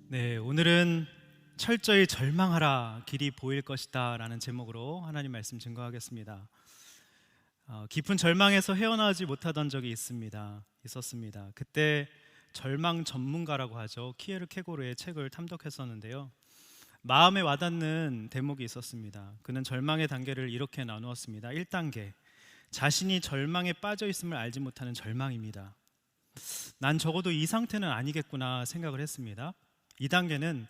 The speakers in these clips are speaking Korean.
네, 오늘은 철저히 절망하라 길이 보일 것이다 라는 제목으로 하나님 말씀 증거하겠습니다. 깊은 절망에서 헤어나오지 못하던 적이 있었습니다. 그때 절망 전문가라고 하죠, 키에르케고르의 책을 탐독했었는데요, 마음에 와닿는 대목이 있었습니다. 그는 절망의 단계를 이렇게 나누었습니다. 1단계, 자신이 절망에 빠져 있음을 알지 못하는 절망입니다. 난 적어도 이 상태는 아니겠구나 생각을 했습니다. 2단계는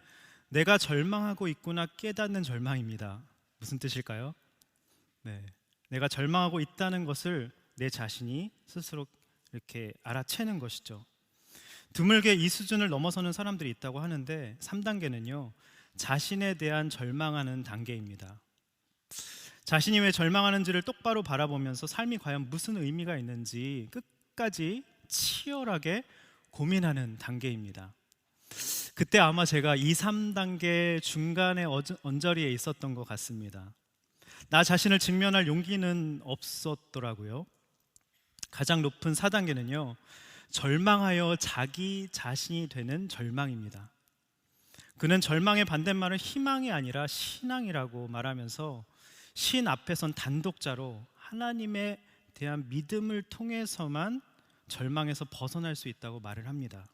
내가 절망하고 있구나 깨닫는 절망입니다. 무슨 뜻일까요? 네, 내가 절망하고 있다는 것을 내 자신이 스스로 이렇게 알아채는 것이죠. 드물게 이 수준을 넘어서는 사람들이 있다고 하는데, 3단계는요, 자신에 대한 절망하는 단계입니다. 자신이 왜 절망하는지를 똑바로 바라보면서 삶이 과연 무슨 의미가 있는지 끝까지 치열하게 고민하는 단계입니다. 그때 아마 제가 2, 3단계 중간에 언저리에 있었던 것 같습니다. 나 자신을 직면할 용기는 없었더라고요. 가장 높은 4단계는요, 절망하여 자기 자신이 되는 절망입니다. 그는 절망의 반대말은 희망이 아니라 신앙이라고 말하면서 신 앞에 선 단독자로 하나님에 대한 믿음을 통해서만 절망에서 벗어날 수 있다고 말을 합니다.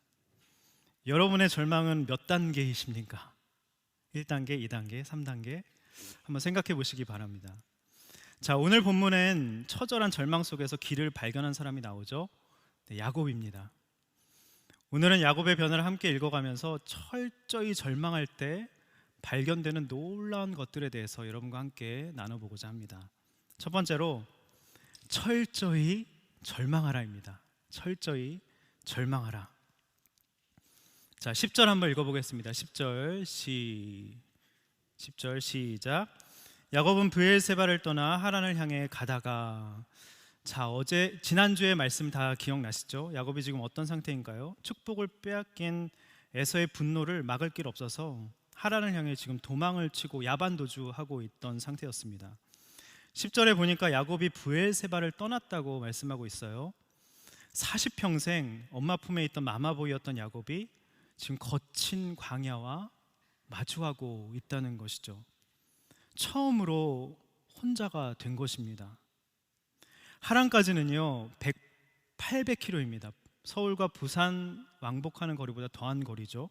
여러분의 절망은 몇 단계이십니까? 1단계, 2단계, 3단계? 한번 생각해 보시기 바랍니다. 자, 오늘 본문엔 처절한 절망 속에서 길을 발견한 사람이 나오죠. 네, 야곱입니다. 오늘은 야곱의 변화를 함께 읽어가면서 철저히 절망할 때 발견되는 놀라운 것들에 대해서 여러분과 함께 나눠보고자 합니다. 첫 번째로 철저히 절망하라입니다. 철저히 절망하라. 자, 10절 한번 읽어보겠습니다. 10절 시작. 야곱은 브엘세바를 떠나 하란을 향해 가다가, 자, 지난주에 말씀 다 기억나시죠? 야곱이 지금 어떤 상태인가요? 축복을 빼앗긴 에서의 분노를 막을 길 없어서 하란을 향해 지금 도망을 치고 야반도주하고 있던 상태였습니다. 10절에 보니까 야곱이 브엘세바를 떠났다고 말씀하고 있어요. 40평생 엄마 품에 있던 마마보이였던 야곱이 지금 거친 광야와 마주하고 있다는 것이죠. 처음으로 혼자가 된 것입니다. 하란까지는요 800km입니다. 서울과 부산 왕복하는 거리보다 더한 거리죠.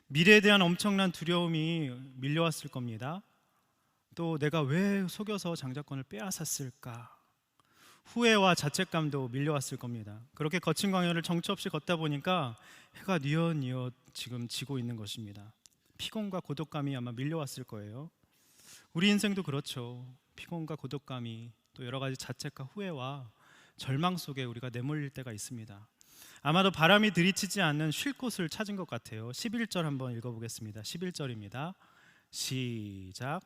미래에 대한 엄청난 두려움이 밀려왔을 겁니다. 또 내가 왜 속여서 장자권을 빼앗았을까, 후회와 자책감도 밀려왔을 겁니다. 그렇게 거친 광야를 정처 없이 걷다 보니까 해가 뉘엿뉘엿 지금 지고 있는 것입니다. 피곤과 고독감이 아마 밀려왔을 거예요. 우리 인생도 그렇죠. 피곤과 고독감이, 또 여러 가지 자책과 후회와 절망 속에 우리가 내몰릴 때가 있습니다. 아마도 바람이 들이치지 않는 쉴 곳을 찾은 것 같아요. 11절 한번 읽어보겠습니다. 11절입니다. 시작.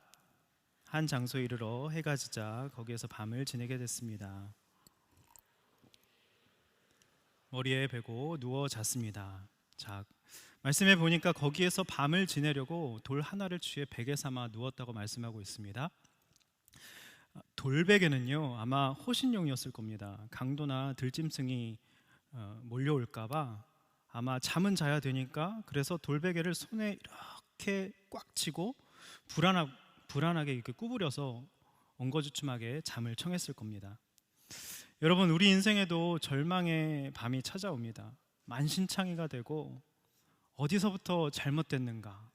한 장소에 이르러 해가 지자 거기에서 밤을 지내게 됐습니다. 머리에 베고 누워 잤습니다. 자, 말씀해 보니까 거기에서 밤을 지내려고 돌 하나를 취해 베개 삼아 누웠다고 말씀하고 있습니다. 돌베개는요 아마 호신용이었을 겁니다. 강도나 들짐승이 몰려올까봐 아마 잠은 자야 되니까, 그래서 돌베개를 손에 이렇게 꽉 쥐고 불안하게 이렇게 구부려서 엉거주춤하게 잠을 청했을 겁니다. 여러분, 우리 인생에도 절망의 밤이 찾아옵니다. 만신창이가 되고, 어디서부터 잘못됐는가,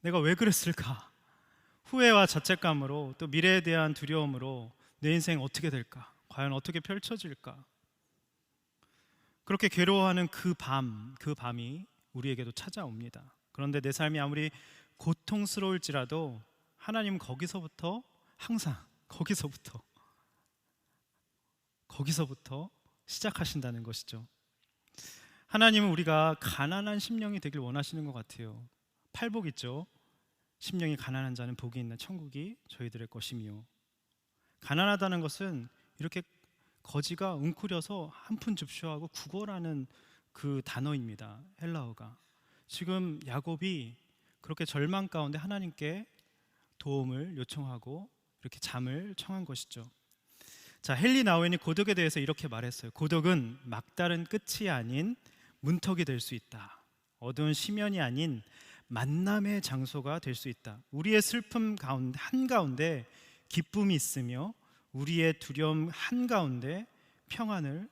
내가 왜 그랬을까, 후회와 자책감으로, 또 미래에 대한 두려움으로 내 인생 어떻게 될까, 과연 어떻게 펼쳐질까, 그렇게 괴로워하는 그 밤이 우리에게도 찾아옵니다. 그런데 내 삶이 아무리 고통스러울지라도 하나님은 거기서부터, 항상 거기서부터 시작하신다는 것이죠. 하나님은 우리가 가난한 심령이 되길 원하시는 것 같아요. 팔복 있죠. 심령이 가난한 자는 복이 있는 천국이 저희들의 것이며, 가난하다는 것은 이렇게 거지가 웅크려서 한 푼 줍쇼하고 구걸하는 그 단어입니다. 헬라어가. 지금 야곱이 그렇게 절망 가운데 하나님께 도움을 요청하고 이렇게 잠을 청한 것이죠. 자, 헨리 나우엔이 고독에 대해서 이렇게 말했어요. 고독은 막다른 끝이 아닌 문턱이 될 수 있다. 어두운 심연이 아닌 만남의 장소가 될 수 있다. 우리의 슬픔 가운데 한가운데 기쁨이 있으며 우리의 두려움 한가운데 평안을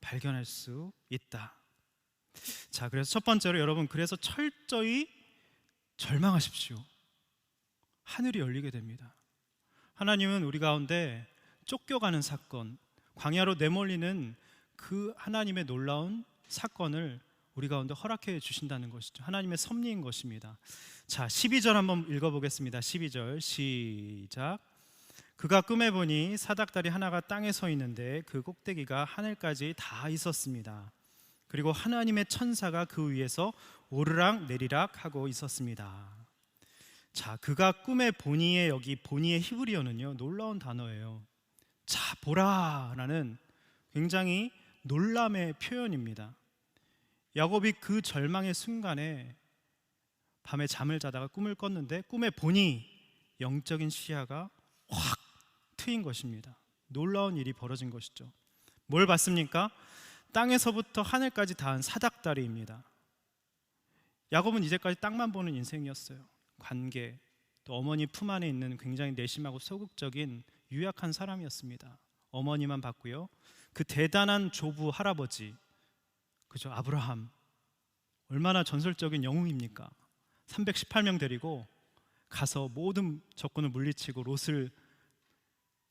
발견할 수 있다. 자, 그래서 첫 번째로 여러분, 그래서 철저히 절망하십시오. 하늘이 열리게 됩니다. 하나님은 우리 가운데 쫓겨가는 사건, 광야로 내몰리는 그 하나님의 놀라운 사건을 우리 가운데 허락해 주신다는 것이죠. 하나님의 섭리인 것입니다. 자, 12절 한번 읽어보겠습니다. 12절 시작. 그가 꿈에 보니 사닥다리 하나가 땅에 서 있는데 그 꼭대기가 하늘까지 다 있었습니다. 그리고 하나님의 천사가 그 위에서 오르락 내리락 하고 있었습니다. 자, 그가 꿈에 보니에, 여기 보니의 히브리어는요 놀라운 단어예요. 자, 보라라는 굉장히 놀람의 표현입니다. 야곱이 그 절망의 순간에 밤에 잠을 자다가 꿈을 꿨는데 꿈에 보니 영적인 시야가 확 트인 것입니다. 놀라운 일이 벌어진 것이죠. 뭘 봤습니까? 땅에서부터 하늘까지 닿은 사닥다리입니다. 야곱은 이제까지 땅만 보는 인생이었어요. 관계, 또 어머니 품 안에 있는 굉장히 내심하고 소극적인 유약한 사람이었습니다. 어머니만 봤고요. 그 대단한 조부 할아버지, 그죠? 아브라함, 얼마나 전설적인 영웅입니까? 318명 데리고 가서 모든 적군을 물리치고 롯을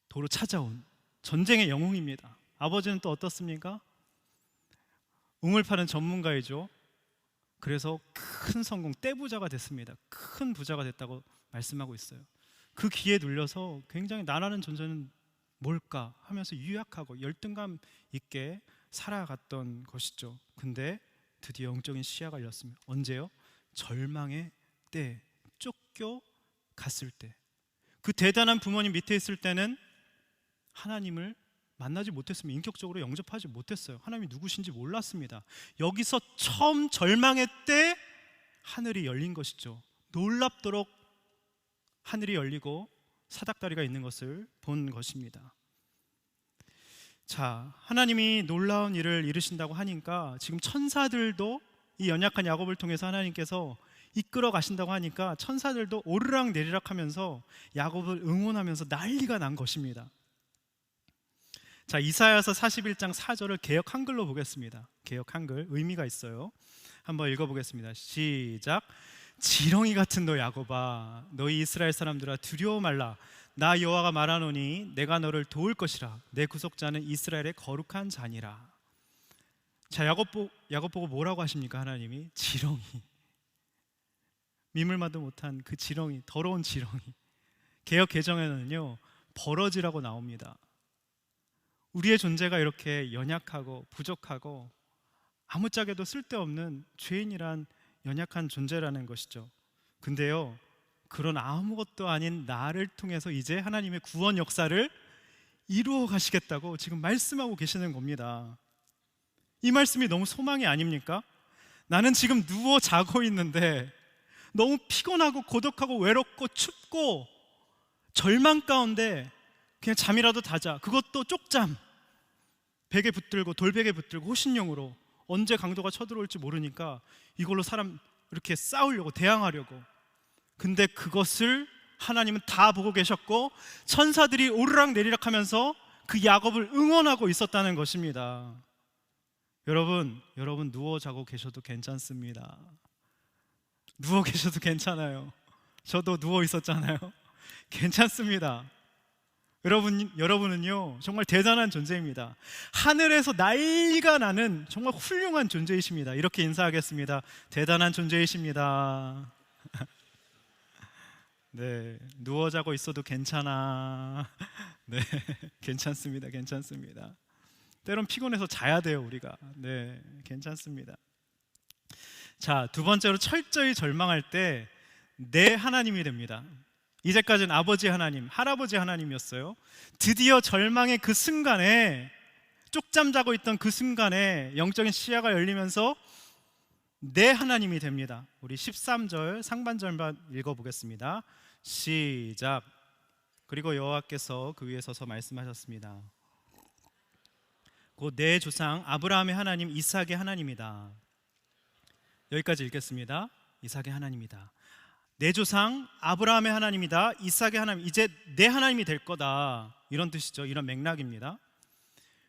도로 찾아온 전쟁의 영웅입니다. 아버지는 또 어떻습니까? 우물 파는 전문가이죠. 그래서 큰 성공, 떼부자가 됐습니다. 큰 부자가 됐다고 말씀하고 있어요. 그 기에 눌려서 굉장히 나라는 존재는 뭘까 하면서 유약하고 열등감 있게 살아갔던 것이죠. 근데 드디어 영적인 시야가 열렸습니다. 언제요? 절망의 때, 쫓겨갔을 때. 그 대단한 부모님 밑에 있을 때는 하나님을 만나지 못했으면, 인격적으로 영접하지 못했어요. 하나님이 누구신지 몰랐습니다. 여기서 처음 절망의 때 하늘이 열린 것이죠. 놀랍도록 하늘이 열리고 사닥다리가 있는 것을 본 것입니다. 자, 하나님이 놀라운 일을 이루신다고 하니까 지금 천사들도 이 연약한 야곱을 통해서 하나님께서 이끌어 가신다고 하니까 천사들도 오르락 내리락 하면서 야곱을 응원하면서 난리가 난 것입니다. 자, 이사야서 41장 4절을 개역 한글로 보겠습니다. 개역 한글 의미가 있어요. 한번 읽어보겠습니다. 시작. 지렁이 같은 너 야곱아, 너희 이스라엘 사람들아 두려워 말라. 나 여호와가 말하노니 내가 너를 도울 것이라. 내 구속자는 이스라엘의 거룩한 자니라. 자, 야곱 보고 뭐라고 하십니까? 하나님이 지렁이, 미물만도 못한 그 지렁이, 더러운 지렁이. 개역 개정에는요 버러지라고 나옵니다. 우리의 존재가 이렇게 연약하고 부족하고 아무짝에도 쓸데없는 죄인이란 연약한 존재라는 것이죠. 근데요, 그런 아무것도 아닌 나를 통해서 이제 하나님의 구원 역사를 이루어 가시겠다고 지금 말씀하고 계시는 겁니다. 이 말씀이 너무 소망이 아닙니까? 나는 지금 누워 자고 있는데 너무 피곤하고 고독하고 외롭고 춥고 절망 가운데 그냥 잠이라도 자자. 그것도 쪽잠, 베개 붙들고 돌베개 붙들고 호신용으로. 언제 강도가 쳐들어올지 모르니까 이걸로 사람 이렇게 싸우려고, 대항하려고. 근데 그것을 하나님은 다 보고 계셨고 천사들이 오르락 내리락 하면서 그 야곱을 응원하고 있었다는 것입니다. 여러분 누워 자고 계셔도 괜찮습니다. 누워 계셔도 괜찮아요. 저도 누워 있었잖아요. 괜찮습니다. 여러분은요 정말 대단한 존재입니다. 하늘에서 난리가 나는 정말 훌륭한 존재이십니다. 이렇게 인사하겠습니다. 대단한 존재이십니다. 네, 누워 자고 있어도 괜찮아. 네, 괜찮습니다. 괜찮습니다. 때론 피곤해서 자야 돼요, 우리가. 네, 괜찮습니다. 자, 두 번째로 철저히 절망할 때 내 하나님이 됩니다. 이제까지는 아버지 하나님, 할아버지 하나님이었어요. 드디어 절망의 그 순간에, 쪽잠 자고 있던 그 순간에 영적인 시야가 열리면서 내 하나님이 됩니다. 우리 13절 상반절만 읽어보겠습니다. 시작. 그리고 여호와께서 그 위에 서서 말씀하셨습니다. 곧 내 조상 아브라함의 하나님, 이삭의 하나님이다. 여기까지 읽겠습니다. 이삭의 하나님이다. 내 조상 아브라함의 하나님이다. 이삭의 하나님, 이제 내 하나님이 될 거다. 이런 뜻이죠. 이런 맥락입니다.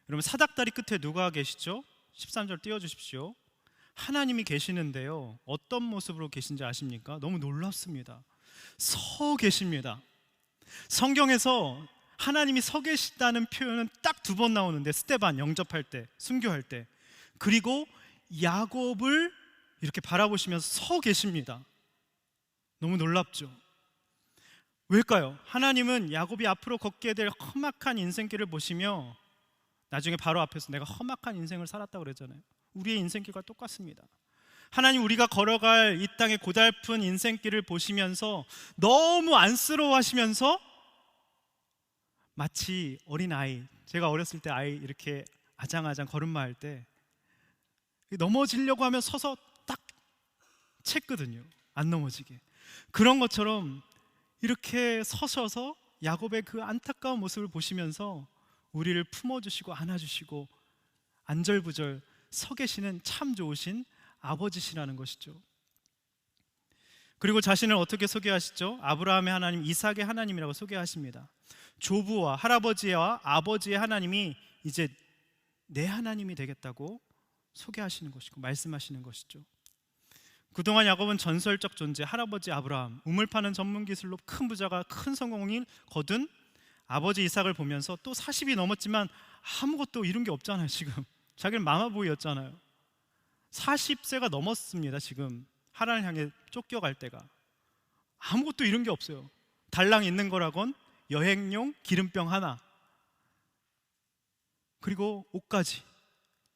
여러분, 사닥다리 끝에 누가 계시죠? 13절 띄워주십시오. 하나님이 계시는데요, 어떤 모습으로 계신지 아십니까? 너무 놀랍습니다. 서 계십니다. 성경에서 하나님이 서 계시다는 표현은 딱 2번 나오는데, 스데반 영접할 때, 순교할 때, 그리고 야곱을 이렇게 바라보시면서 서 계십니다. 너무 놀랍죠? 왜일까요? 하나님은 야곱이 앞으로 걷게 될 험악한 인생길을 보시며, 나중에 바로 앞에서 내가 험악한 인생을 살았다고 그랬잖아요. 우리의 인생길과 똑같습니다. 하나님, 우리가 걸어갈 이 땅의 고달픈 인생길을 보시면서 너무 안쓰러워하시면서, 마치 어린아이, 제가 어렸을 때 아이 이렇게 아장아장 걸음마할 때 넘어지려고 하면 서서 딱 챘거든요. 안 넘어지게. 그런 것처럼 이렇게 서셔서 야곱의 그 안타까운 모습을 보시면서 우리를 품어주시고 안아주시고 안절부절 서 계시는 참 좋으신 아버지시라는 것이죠. 그리고 자신을 어떻게 소개하시죠? 아브라함의 하나님, 이삭의 하나님이라고 소개하십니다. 조부와 할아버지와 아버지의 하나님이 이제 내 하나님이 되겠다고 소개하시는 것이고 말씀하시는 것이죠. 그동안 야곱은 전설적 존재, 할아버지 아브라함, 우물 파는 전문 기술로 큰 부자가 큰 성공을 거둔 아버지 이삭을 보면서 또 40이 넘었지만 아무것도 이룬 게 없잖아요. 지금 자기는 마마보이였잖아요. 40세가 넘었습니다. 지금 하란을 향해 쫓겨갈 때가. 아무것도 이룬 게 없어요. 달랑 있는 거라곤 여행용 기름병 하나, 그리고 옷까지.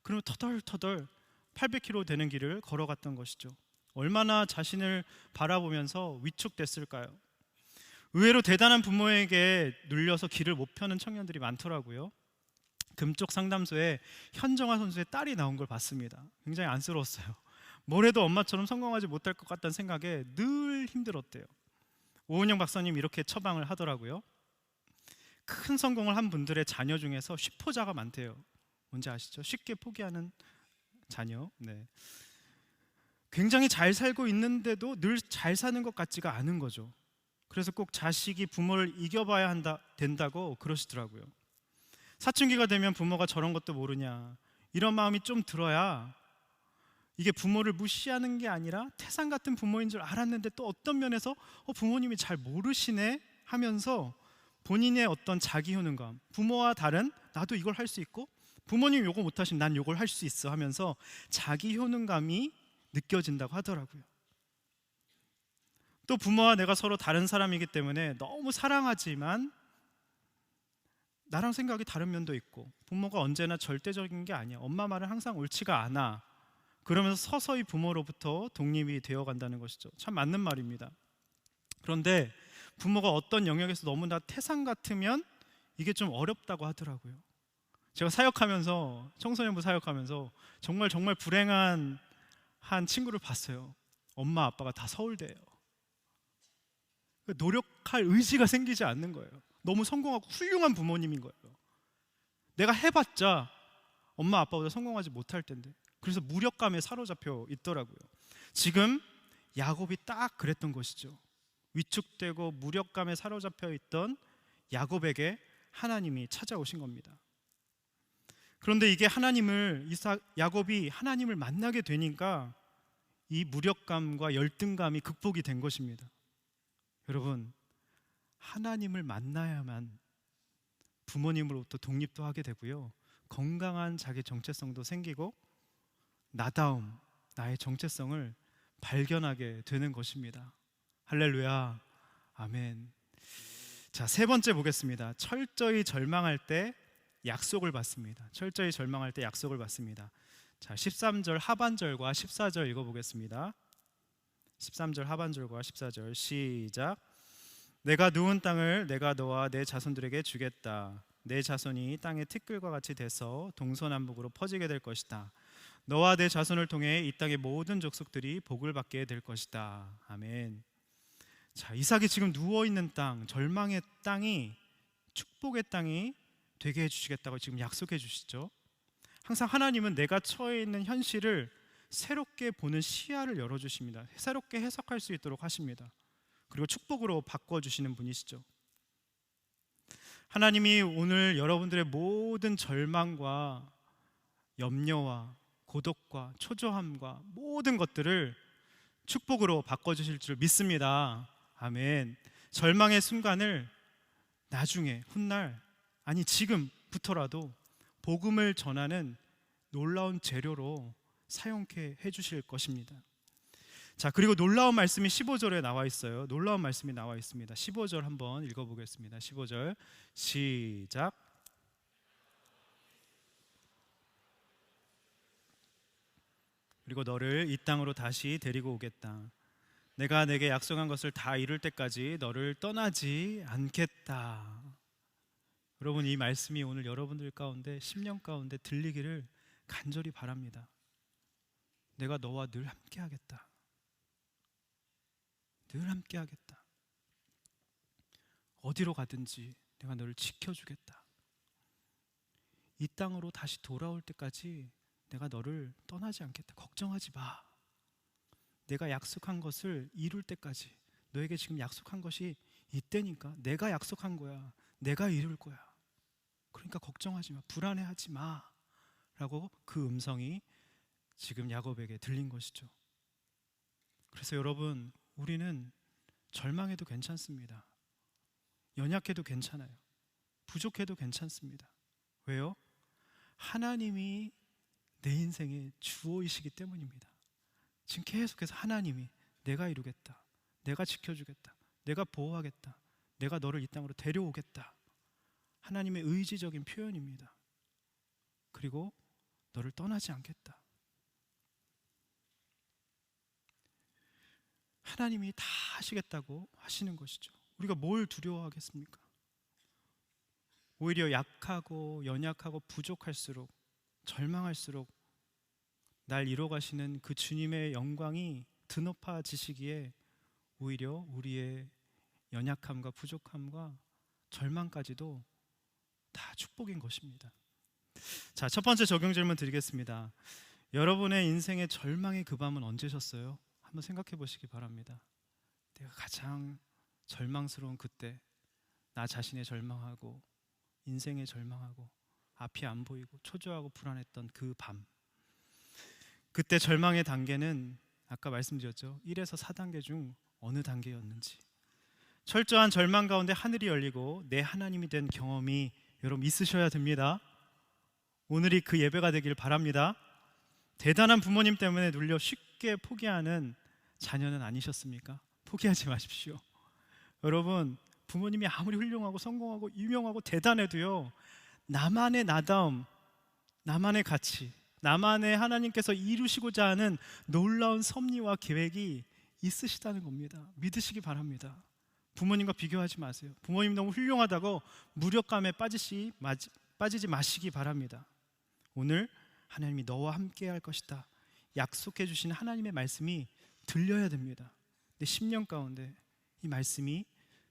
그러면 터덜터덜 800km 되는 길을 걸어갔던 것이죠. 얼마나 자신을 바라보면서 위축됐을까요? 의외로 대단한 부모에게 눌려서 길을 못 펴는 청년들이 많더라고요. 금쪽 상담소에 현정화 선수의 딸이 나온 걸 봤습니다. 굉장히 안쓰러웠어요. 뭘 해도 엄마처럼 성공하지 못할 것 같다는 생각에 늘 힘들었대요. 오은영 박사님 이렇게 처방을 하더라고요. 큰 성공을 한 분들의 자녀 중에서 쉬포자가 많대요. 뭔지 아시죠? 쉽게 포기하는 자녀. 네. 굉장히 잘 살고 있는데도 늘 잘 사는 것 같지가 않은 거죠. 그래서 꼭 자식이 부모를 이겨봐야 된다고 그러시더라고요. 사춘기가 되면 부모가 저런 것도 모르냐, 이런 마음이 좀 들어야, 이게 부모를 무시하는 게 아니라 태산 같은 부모인 줄 알았는데 또 어떤 면에서 부모님이 잘 모르시네 하면서 본인의 어떤 자기 효능감, 부모와 다른 나도 이걸 할 수 있고 부모님 요거 못하시면 난 요걸 할 수 있어 하면서 자기 효능감이 느껴진다고 하더라고요. 또 부모와 내가 서로 다른 사람이기 때문에 너무 사랑하지만 나랑 생각이 다른 면도 있고, 부모가 언제나 절대적인 게 아니야, 엄마 말은 항상 옳지가 않아, 그러면서 서서히 부모로부터 독립이 되어간다는 것이죠. 참 맞는 말입니다. 그런데 부모가 어떤 영역에서 너무나 태산 같으면 이게 좀 어렵다고 하더라고요. 제가 사역하면서, 청소년부 사역하면서 정말 불행한 한 친구를 봤어요. 엄마 아빠가 다 서울대예요. 노력할 의지가 생기지 않는 거예요. 너무 성공하고 훌륭한 부모님인 거예요. 내가 해봤자 엄마 아빠보다 성공하지 못할 텐데. 그래서 무력감에 사로잡혀 있더라고요. 지금 야곱이 딱 그랬던 것이죠. 위축되고 무력감에 사로잡혀 있던 야곱에게 하나님이 찾아오신 겁니다. 그런데 이게 야곱이 하나님을 만나게 되니까 이 무력감과 열등감이 극복이 된 것입니다. 여러분, 하나님을 만나야만 부모님으로부터 독립도 하게 되고요, 건강한 자기 정체성도 생기고 나다움, 나의 정체성을 발견하게 되는 것입니다. 할렐루야, 아멘. 자, 3번째 보겠습니다. 철저히 절망할 때 약속을 받습니다. 철저히 절망할 때 약속을 받습니다. 자, 13절 하반절과 14절 읽어보겠습니다. 13절 하반절과 14절 시작. 내가 누운 땅을 내가 너와 내 자손들에게 주겠다. 내 자손이 땅의 티끌과 같이 돼서 동서남북으로 퍼지게 될 것이다. 너와 내 자손을 통해 이 땅의 모든 족속들이 복을 받게 될 것이다. 아멘. 자, 이삭이 지금 누워있는 땅, 절망의 땅이 축복의 땅이 되게 해주시겠다고 지금 약속해 주시죠. 항상 하나님은 내가 처해 있는 현실을 새롭게 보는 시야를 열어주십니다. 새롭게 해석할 수 있도록 하십니다. 그리고 축복으로 바꿔주시는 분이시죠. 하나님이 오늘 여러분들의 모든 절망과 염려와 고독과 초조함과 모든 것들을 축복으로 바꿔주실 줄 믿습니다. 아멘. 절망의 순간을 나중에 훗날, 아니 지금부터라도 복음을 전하는 놀라운 재료로 사용케 해주실 것입니다. 자, 그리고 놀라운 말씀이 15절에 나와 있어요. 놀라운 말씀이 나와 있습니다. 15절 한번 읽어보겠습니다. 15절 시작. 그리고 너를 이 땅으로 다시 데리고 오겠다. 내가 내게 약속한 것을 다 이룰 때까지 너를 떠나지 않겠다. 여러분, 이 말씀이 오늘 여러분들 가운데, 심령 가운데 들리기를 간절히 바랍니다. 내가 너와 늘 함께 하겠다. 늘 함께 하겠다. 어디로 가든지 내가 너를 지켜주겠다. 이 땅으로 다시 돌아올 때까지 내가 너를 떠나지 않겠다. 걱정하지 마. 내가 약속한 것을 이룰 때까지, 너에게 지금 약속한 것이 이때니까, 내가 약속한 거야. 내가 이룰 거야. 그러니까 걱정하지 마. 불안해하지 마. 라고 그 음성이 지금 야곱에게 들린 것이죠. 그래서 여러분, 우리는 절망해도 괜찮습니다. 연약해도 괜찮아요. 부족해도 괜찮습니다. 왜요? 하나님이 내 인생의 주어이시기 때문입니다. 지금 계속해서 하나님이 내가 이루겠다, 내가 지켜주겠다, 내가 보호하겠다, 내가 너를 이 땅으로 데려오겠다, 하나님의 의지적인 표현입니다. 그리고 너를 떠나지 않겠다. 하나님이 다 하시겠다고 하시는 것이죠. 우리가 뭘 두려워하겠습니까? 오히려 약하고 연약하고 부족할수록, 절망할수록 날 이뤄가시는 그 주님의 영광이 드높아지시기에 오히려 우리의 연약함과 부족함과 절망까지도 다 축복인 것입니다. 자, 첫 번째 적용 질문 드리겠습니다. 여러분의 인생의 절망의 그 밤은 언제셨어요? 한번 생각해 보시기 바랍니다. 내가 가장 절망스러운 그때, 나 자신의 절망하고 인생의 절망하고 앞이 안 보이고 초조하고 불안했던 그 밤, 그때 절망의 단계는 아까 말씀드렸죠. 1에서 4단계 중 어느 단계였는지, 철저한 절망 가운데 하늘이 열리고 내 하나님이 된 경험이 여러분 있으셔야 됩니다. 오늘이 그 예배가 되길 바랍니다. 대단한 부모님 때문에 눌려 쉽게 포기하는 자녀는 아니셨습니까? 포기하지 마십시오. 여러분, 부모님이 아무리 훌륭하고 성공하고 유명하고 대단해도요, 나만의 나다움, 나만의 가치, 나만의 하나님께서 이루시고자 하는 놀라운 섭리와 계획이 있으시다는 겁니다. 믿으시기 바랍니다. 부모님과 비교하지 마세요. 부모님 너무 훌륭하다고 무력감에 빠지지 마시기 바랍니다. 오늘 하나님이 너와 함께 할 것이다 약속해 주신 하나님의 말씀이 들려야 됩니다. 내 심령 가운데 이 말씀이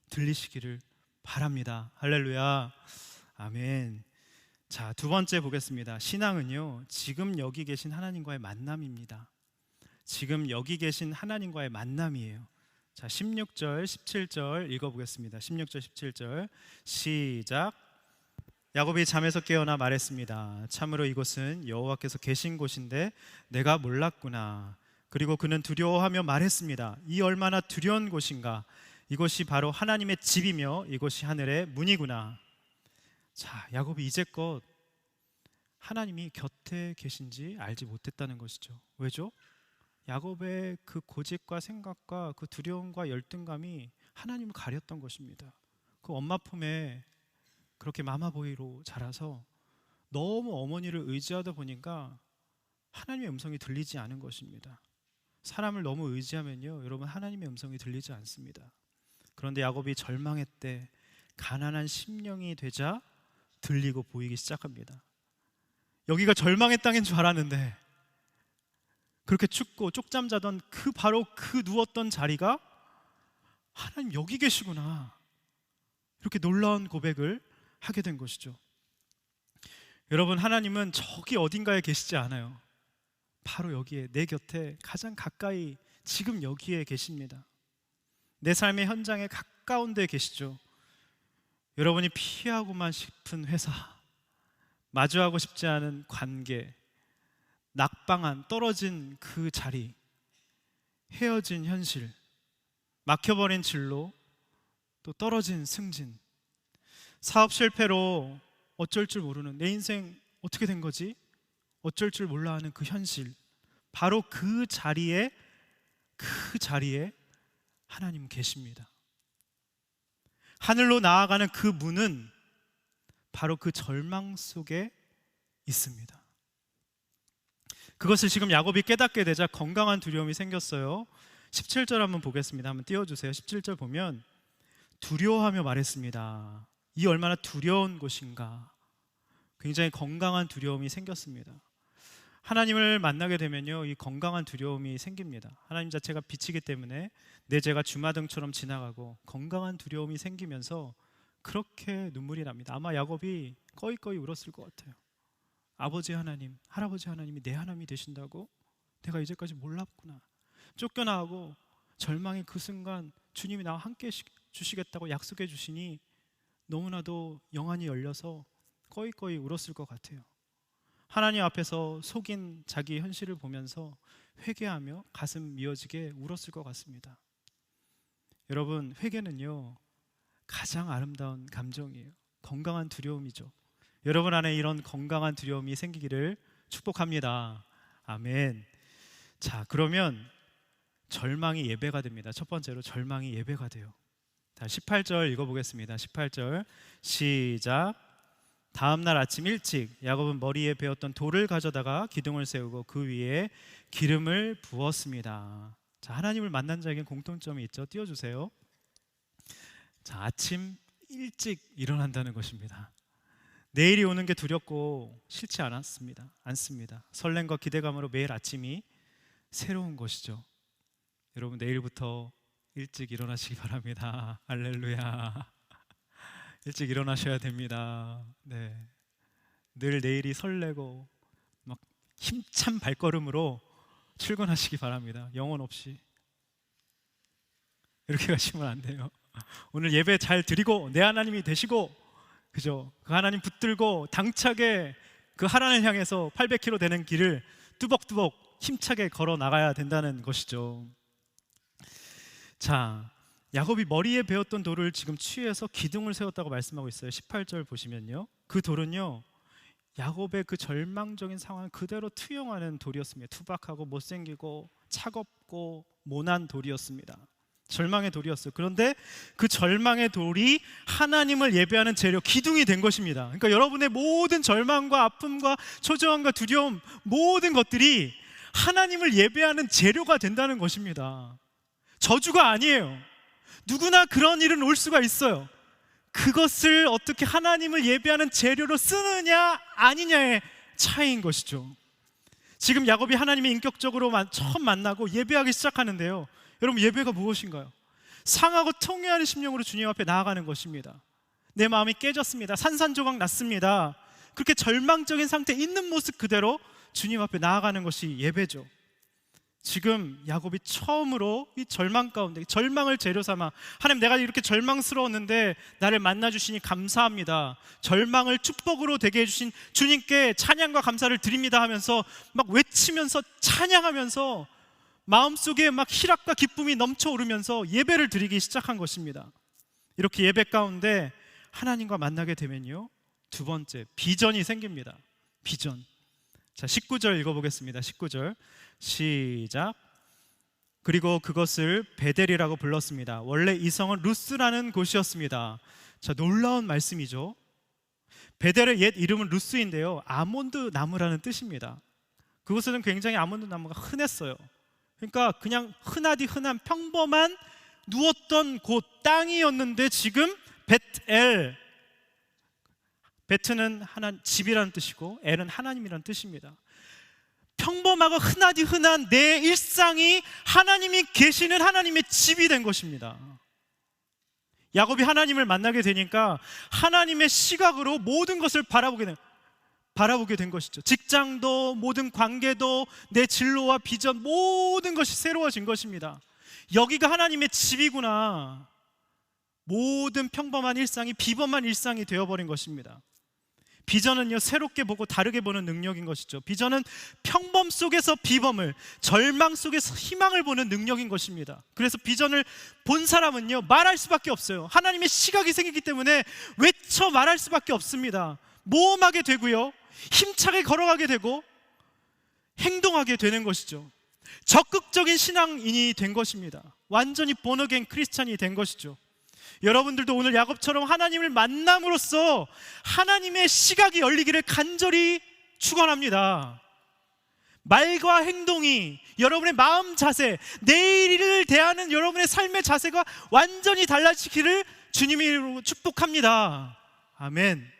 들리시기를 바랍니다. 할렐루야. 아멘. 자, 두 번째 보겠습니다. 신앙은요, 지금 여기 계신 하나님과의 만남입니다. 지금 여기 계신 하나님과의 만남이에요. 자, 16절, 17절 읽어보겠습니다. 16절, 17절 시작. 야곱이 잠에서 깨어나 말했습니다. 참으로 이곳은 여호와께서 계신 곳인데 내가 몰랐구나. 그리고 그는 두려워하며 말했습니다. 이 얼마나 두려운 곳인가. 이곳이 바로 하나님의 집이며 이곳이 하늘의 문이구나. 자, 야곱이 이제껏 하나님이 곁에 계신지 알지 못했다는 것이죠. 왜죠? 야곱의 그 고집과 생각과 그 두려움과 열등감이 하나님을 가렸던 것입니다. 그 엄마 품에 그렇게 마마보이로 자라서 너무 어머니를 의지하다 보니까 하나님의 음성이 들리지 않은 것입니다. 사람을 너무 의지하면요, 여러분, 하나님의 음성이 들리지 않습니다. 그런데 야곱이 절망했대 가난한 심령이 되자 들리고 보이기 시작합니다. 여기가 절망의 땅인 줄 알았는데 그렇게 춥고 쪽잠 자던 바로 그 누웠던 자리가 하나님 여기 계시구나, 이렇게 놀라운 고백을 하게 된 것이죠. 여러분, 하나님은 저기 어딘가에 계시지 않아요. 바로 여기에, 내 곁에 가장 가까이 지금 여기에 계십니다. 내 삶의 현장에 가까운 데 계시죠. 여러분이 피하고만 싶은 회사, 마주하고 싶지 않은 관계, 낙방한 떨어진 그 자리, 헤어진 현실, 막혀버린 진로, 또 떨어진 승진, 사업 실패로 어쩔 줄 모르는, 내 인생 어떻게 된 거지? 어쩔 줄 몰라 하는 그 현실, 바로 그 자리에 하나님 계십니다. 하늘로 나아가는 그 문은 바로 그 절망 속에 있습니다. 그것을 지금 야곱이 깨닫게 되자 건강한 두려움이 생겼어요. 17절 한번 보겠습니다. 한번 띄워주세요. 17절 보면 두려워하며 말했습니다. 이 얼마나 두려운 곳인가. 굉장히 건강한 두려움이 생겼습니다. 하나님을 만나게 되면요, 이 건강한 두려움이 생깁니다. 하나님 자체가 빛이기 때문에 내 죄가 주마등처럼 지나가고 건강한 두려움이 생기면서 그렇게 눈물이 납니다. 아마 야곱이 꺼이꺼이 울었을 것 같아요. 아버지 하나님, 할아버지 하나님이 내 하나님이 되신다고? 내가 이제까지 몰랐구나. 쫓겨나고 절망의 그 순간 주님이 나와 함께 주시겠다고 약속해 주시니 너무나도 영안이 열려서 꺼이꺼이 울었을 것 같아요. 하나님 앞에서 속인 자기 현실을 보면서 회개하며 가슴 미어지게 울었을 것 같습니다. 여러분, 회개는요 가장 아름다운 감정이에요. 건강한 두려움이죠. 여러분 안에 이런 건강한 두려움이 생기기를 축복합니다. 아멘. 자, 그러면 절망이 예배가 됩니다. 첫 번째로 절망이 예배가 돼요. 18절 읽어보겠습니다. 18절 시작. 다음 날 아침 일찍 야곱은 머리에 베었던 돌을 가져다가 기둥을 세우고 그 위에 기름을 부었습니다. 자, 하나님을 만난 자에겐 공통점이 있죠. 띄워주세요. 자, 아침 일찍 일어난다는 것입니다. 내일이 오는 게 두렵고 싫지 않습니다. 설렘과 기대감으로 매일 아침이 새로운 것이죠. 여러분, 내일부터 일찍 일어나시기 바랍니다. 할렐루야. 일찍 일어나셔야 됩니다. 네. 늘 내일이 설레고 막 힘찬 발걸음으로 출근하시기 바랍니다. 영혼 없이 이렇게 가시면 안 돼요. 오늘 예배 잘 드리고 내 하나님이 되시고, 그죠? 그 하나님 붙들고 당차게 그 하나님을 향해서 800km 되는 길을 뚜벅뚜벅 힘차게 걸어 나가야 된다는 것이죠. 자, 야곱이 머리에 베었던 돌을 지금 취해서 기둥을 세웠다고 말씀하고 있어요. 18절 보시면요, 그 돌은요 야곱의 그 절망적인 상황을 그대로 투영하는 돌이었습니다. 투박하고 못생기고 차갑고 모난 돌이었습니다. 절망의 돌이었어요. 그런데 그 절망의 돌이 하나님을 예배하는 재료, 기둥이 된 것입니다. 그러니까 여러분의 모든 절망과 아픔과 초조함과 두려움, 모든 것들이 하나님을 예배하는 재료가 된다는 것입니다. 저주가 아니에요. 누구나 그런 일은 올 수가 있어요. 그것을 어떻게 하나님을 예배하는 재료로 쓰느냐 아니냐의 차이인 것이죠. 지금 야곱이 하나님의 인격적으로 처음 만나고 예배하기 시작하는데요, 여러분, 예배가 무엇인가요? 상하고 통회하는 심령으로 주님 앞에 나아가는 것입니다. 내 마음이 깨졌습니다. 산산조각 났습니다. 그렇게 절망적인 상태에 있는 모습 그대로 주님 앞에 나아가는 것이 예배죠. 지금 야곱이 처음으로 이 절망 가운데 절망을 재료 삼아, 하나님, 내가 이렇게 절망스러웠는데 나를 만나주시니 감사합니다. 절망을 축복으로 되게 해주신 주님께 찬양과 감사를 드립니다 하면서 막 외치면서 찬양하면서 마음속에 막 희락과 기쁨이 넘쳐오르면서 예배를 드리기 시작한 것입니다. 이렇게 예배 가운데 하나님과 만나게 되면요, 두 번째 비전이 생깁니다. 비전. 자, 19절 읽어보겠습니다. 19절 시작. 그리고 그것을 베델이라고 불렀습니다. 원래 이 성은 루스라는 곳이었습니다. 자, 놀라운 말씀이죠. 베델의 옛 이름은 루스인데요, 아몬드 나무라는 뜻입니다. 그곳에는 굉장히 아몬드 나무가 흔했어요. 그러니까 그냥 흔하디 흔한 평범한 누웠던 곳, 땅이었는데 지금 벳엘, 베트는 집이라는 뜻이고 엘은 하나님이라는 뜻입니다. 평범하고 흔하디 흔한 내 일상이 하나님이 계시는 하나님의 집이 된 것입니다. 야곱이 하나님을 만나게 되니까 하나님의 시각으로 모든 것을 바라보게 돼요. 바라보게 된 것이죠. 직장도, 모든 관계도, 내 진로와 비전, 모든 것이 새로워진 것입니다. 여기가 하나님의 집이구나. 모든 평범한 일상이 비범한 일상이 되어버린 것입니다. 비전은요, 새롭게 보고 다르게 보는 능력인 것이죠. 비전은 평범 속에서 비범을, 절망 속에서 희망을 보는 능력인 것입니다. 그래서 비전을 본 사람은요, 말할 수밖에 없어요. 하나님의 시각이 생기기 때문에 외쳐 말할 수밖에 없습니다. 모험하게 되고요, 힘차게 걸어가게 되고 행동하게 되는 것이죠. 적극적인 신앙인이 된 것입니다. 완전히 본어게인 크리스찬이 된 것이죠. 여러분들도 오늘 야곱처럼 하나님을 만남으로써 하나님의 시각이 열리기를 간절히 축원합니다. 말과 행동이, 여러분의 마음 자세, 내일을 대하는 여러분의 삶의 자세가 완전히 달라지기를 주님이 축복합니다. 아멘.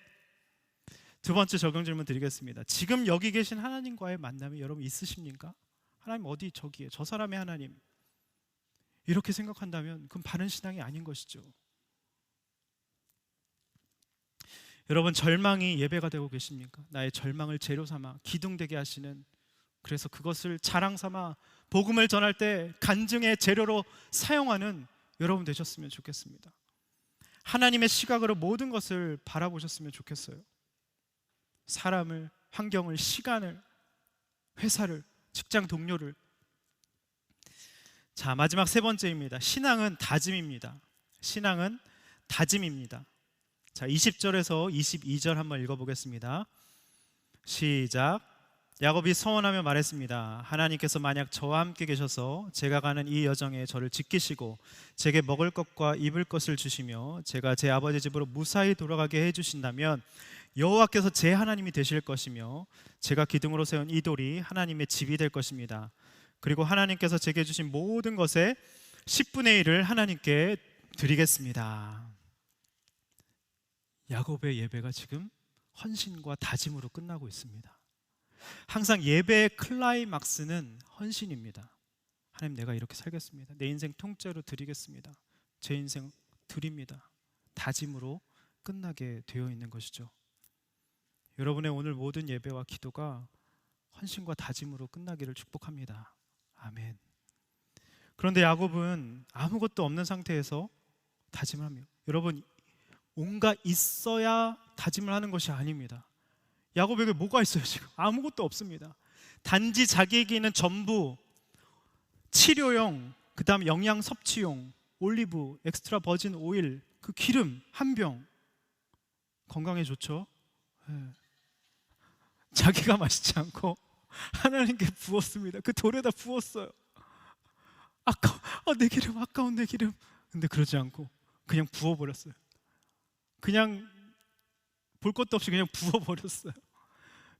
두 번째 적용 질문 드리겠습니다. 지금 여기 계신 하나님과의 만남이 여러분 있으십니까? 하나님 어디 저기에 저 사람의 하나님, 이렇게 생각한다면 그건 바른 신앙이 아닌 것이죠. 여러분, 절망이 예배가 되고 계십니까? 나의 절망을 재료 삼아 기둥되게 하시는, 그래서 그것을 자랑 삼아 복음을 전할 때 간증의 재료로 사용하는 여러분 되셨으면 좋겠습니다. 하나님의 시각으로 모든 것을 바라보셨으면 좋겠어요. 사람을, 환경을, 시간을, 회사를, 직장 동료를. 자, 마지막 세 번째입니다. 신앙은 다짐입니다. 신앙은 다짐입니다. 자, 20절에서 22절 한번 읽어보겠습니다. 시작. 야곱이 서원하며 말했습니다. 하나님께서 만약 저와 함께 계셔서 제가 가는 이 여정에 저를 지키시고 제게 먹을 것과 입을 것을 주시며 제가 제 아버지 집으로 무사히 돌아가게 해주신다면 여호와께서 제 하나님이 되실 것이며 제가 기둥으로 세운 이 돌이 하나님의 집이 될 것입니다. 그리고 하나님께서 제게 주신 모든 것의 10분의 1을 하나님께 드리겠습니다. 야곱의 예배가 지금 헌신과 다짐으로 끝나고 있습니다. 항상 예배의 클라이막스는 헌신입니다. 하나님, 내가 이렇게 살겠습니다. 내 인생 통째로 드리겠습니다. 제 인생 드립니다. 다짐으로 끝나게 되어 있는 것이죠. 여러분의 오늘 모든 예배와 기도가 헌신과 다짐으로 끝나기를 축복합니다. 아멘. 그런데 야곱은 아무것도 없는 상태에서 다짐을 합니다. 여러분, 뭔가 있어야 다짐을 하는 것이 아닙니다. 야곱에게 뭐가 있어요? 지금 아무것도 없습니다. 단지 자기에게 있는 전부, 치료용, 그 다음 영양 섭취용, 올리브, 엑스트라 버진 오일, 그 기름 한 병. 건강에 좋죠? 네. 자기가 마시지 않고 하나님께 부었습니다. 그 돌에다 부었어요. 내 기름, 아까운 내 기름. 근데 그러지 않고 그냥 부어버렸어요. 그냥 볼 것도 없이 그냥 부어버렸어요.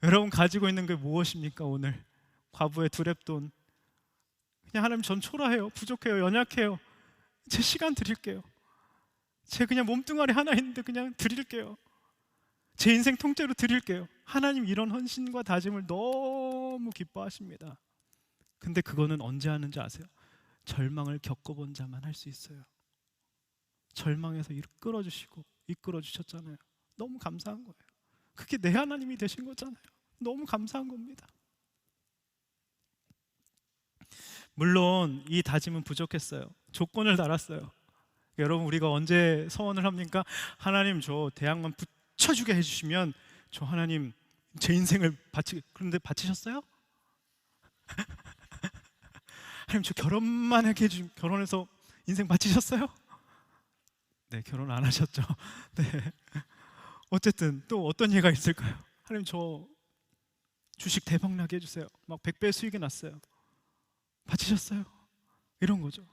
여러분 가지고 있는 게 무엇입니까? 오늘 과부의 두렙돈. 그냥 하나님, 전 초라해요, 부족해요, 연약해요. 제 시간 드릴게요. 제 그냥 몸뚱아리 하나 있는데 그냥 드릴게요. 제 인생 통째로 드릴게요. 하나님, 이런 헌신과 다짐을 너무 기뻐하십니다. 근데 그거는 언제 하는지 아세요? 절망을 겪어본 자만 할 수 있어요. 절망에서 이끌어주시고 이끌어주셨잖아요. 너무 감사한 거예요. 그게 내 하나님이 되신 거잖아요. 너무 감사한 겁니다. 물론 이 다짐은 부족했어요. 조건을 달았어요. 여러분, 우리가 언제 서원을 합니까? 하나님, 저 대학만 붙여주게 해주시면 저 하나님 제 인생을 그런데 바치셨어요? 하나님, 저 결혼만 하게 해주시면, 결혼해서 인생 바치셨어요? 네, 결혼 안 하셨죠. 네. 어쨌든 또 어떤 예가 있을까요? 하나님, 저 주식 대박 나게 해주세요. 막 100배 수익이 났어요. 바치셨어요? 이런 거죠.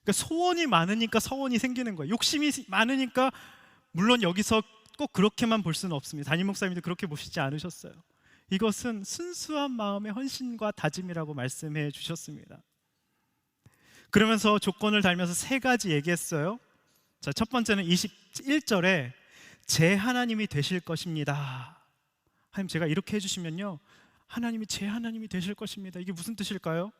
그러니까 소원이 많으니까 서원이 생기는 거예요. 욕심이 많으니까. 물론 여기서 꼭 그렇게만 볼 수는 없습니다. 담임 목사님도 그렇게 보시지 않으셨어요. 이것은 순수한 마음의 헌신과 다짐이라고 말씀해 주셨습니다. 그러면서 조건을 달면서 세 가지 얘기했어요. 자, 첫 번째는 21절에 제 하나님이 되실 것입니다. 하나님, 제가 이렇게 해주시면요, 하나님이 제 하나님이 되실 것입니다. 이게 무슨 뜻일까요?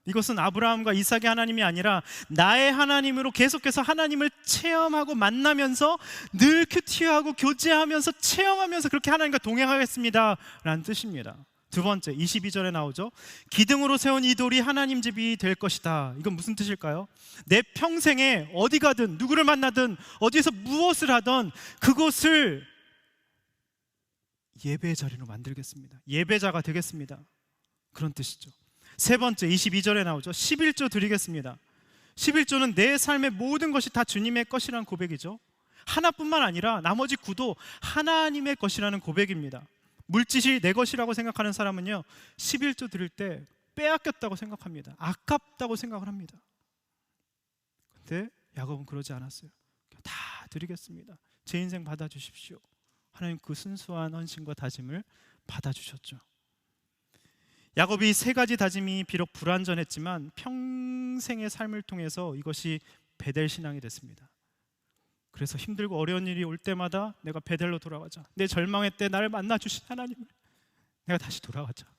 이것은 아브라함과 이삭의 하나님이 아니라 나의 하나님으로 계속해서 하나님을 체험하고 만나면서 늘 큐티하고 교제하면서 체험하면서 그렇게 하나님과 동행하겠습니다 라는 뜻입니다. 두 번째, 22절에 나오죠. 기둥으로 세운 이 돌이 하나님 집이 될 것이다. 이건 무슨 뜻일까요? 내 평생에 어디 가든 누구를 만나든 어디에서 무엇을 하든 그곳을 예배의 자리로 만들겠습니다. 예배자가 되겠습니다. 그런 뜻이죠. 세 번째, 22절에 나오죠. 11조 드리겠습니다. 11조는 내 삶의 모든 것이 다 주님의 것이라는 고백이죠. 하나뿐만 아니라 나머지 9도 하나님의 것이라는 고백입니다. 물질이 내 것이라고 생각하는 사람은요, 11조 드릴 때 빼앗겼다고 생각합니다. 아깝다고 생각을 합니다. 근데 야곱은 그러지 않았어요. 다 드리겠습니다. 제 인생 받아주십시오. 하나님 그 순수한 헌신과 다짐을 받아주셨죠. 야곱이 세 가지 다짐이 비록 불완전했지만 평생의 삶을 통해서 이것이 베델 신앙이 됐습니다. 그래서 힘들고 어려운 일이 올 때마다 내가 베델로 돌아가자. 내 절망의 때 나를 만나주신 하나님을 내가 다시 돌아가자.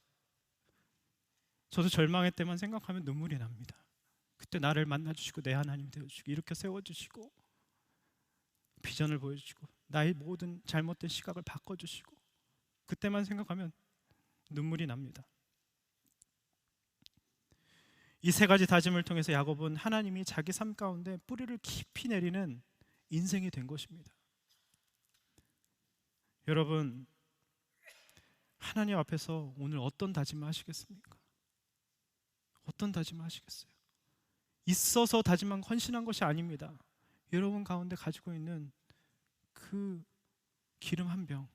저도 절망의 때만 생각하면 눈물이 납니다. 그때 나를 만나주시고 내 하나님 되어주시고 일으켜 세워주시고 비전을 보여주시고 나의 모든 잘못된 시각을 바꿔주시고 그때만 생각하면 눈물이 납니다. 이 세 가지 다짐을 통해서 야곱은 하나님이 자기 삶 가운데 뿌리를 깊이 내리는 인생이 된 것입니다. 여러분, 하나님 앞에서 오늘 어떤 다짐을 하시겠습니까? 어떤 다짐을 하시겠어요? 있어서 다짐한 헌신한 것이 아닙니다. 여러분 가운데 가지고 있는 그 기름 한 병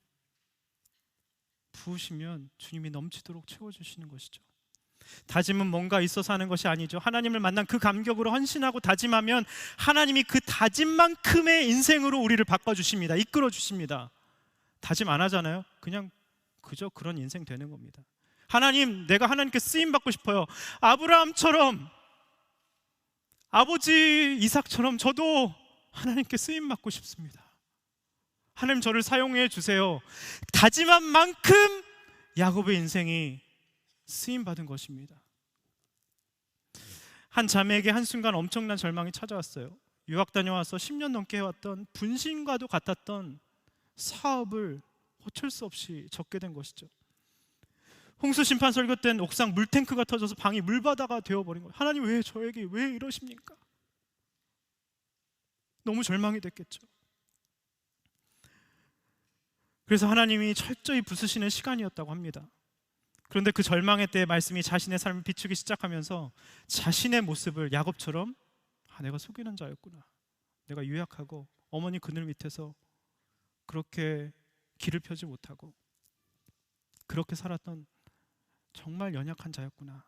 부으시면 주님이 넘치도록 채워주시는 것이죠. 다짐은 뭔가 있어서 하는 것이 아니죠. 하나님을 만난 그 감격으로 헌신하고 다짐하면 하나님이 그 다짐만큼의 인생으로 우리를 바꿔주십니다. 이끌어주십니다. 다짐 안 하잖아요. 그냥 그저 그런 인생 되는 겁니다. 하나님, 내가 하나님께 쓰임받고 싶어요. 아브라함처럼, 아버지 이삭처럼 저도 하나님께 쓰임받고 싶습니다. 하나님 저를 사용해 주세요. 다짐한 만큼 야곱의 인생이 쓰임받은 것입니다. 한 자매에게 한순간 엄청난 절망이 찾아왔어요. 유학 다녀와서 10년 넘게 해왔던 분신과도 같았던 사업을 어쩔 수 없이 접게 된 것이죠. 홍수 심판 설교 때는 옥상 물탱크가 터져서 방이 물바다가 되어버린 거예요. 하나님 왜 저에게 왜 이러십니까? 너무 절망이 됐겠죠. 그래서 하나님이 철저히 부수시는 시간이었다고 합니다. 그런데 그 절망의 때의 말씀이 자신의 삶을 비추기 시작하면서 자신의 모습을 야곱처럼 내가 속이는 자였구나, 내가 유약하고 어머니 그늘 밑에서 그렇게 길을 펴지 못하고 그렇게 살았던 정말 연약한 자였구나,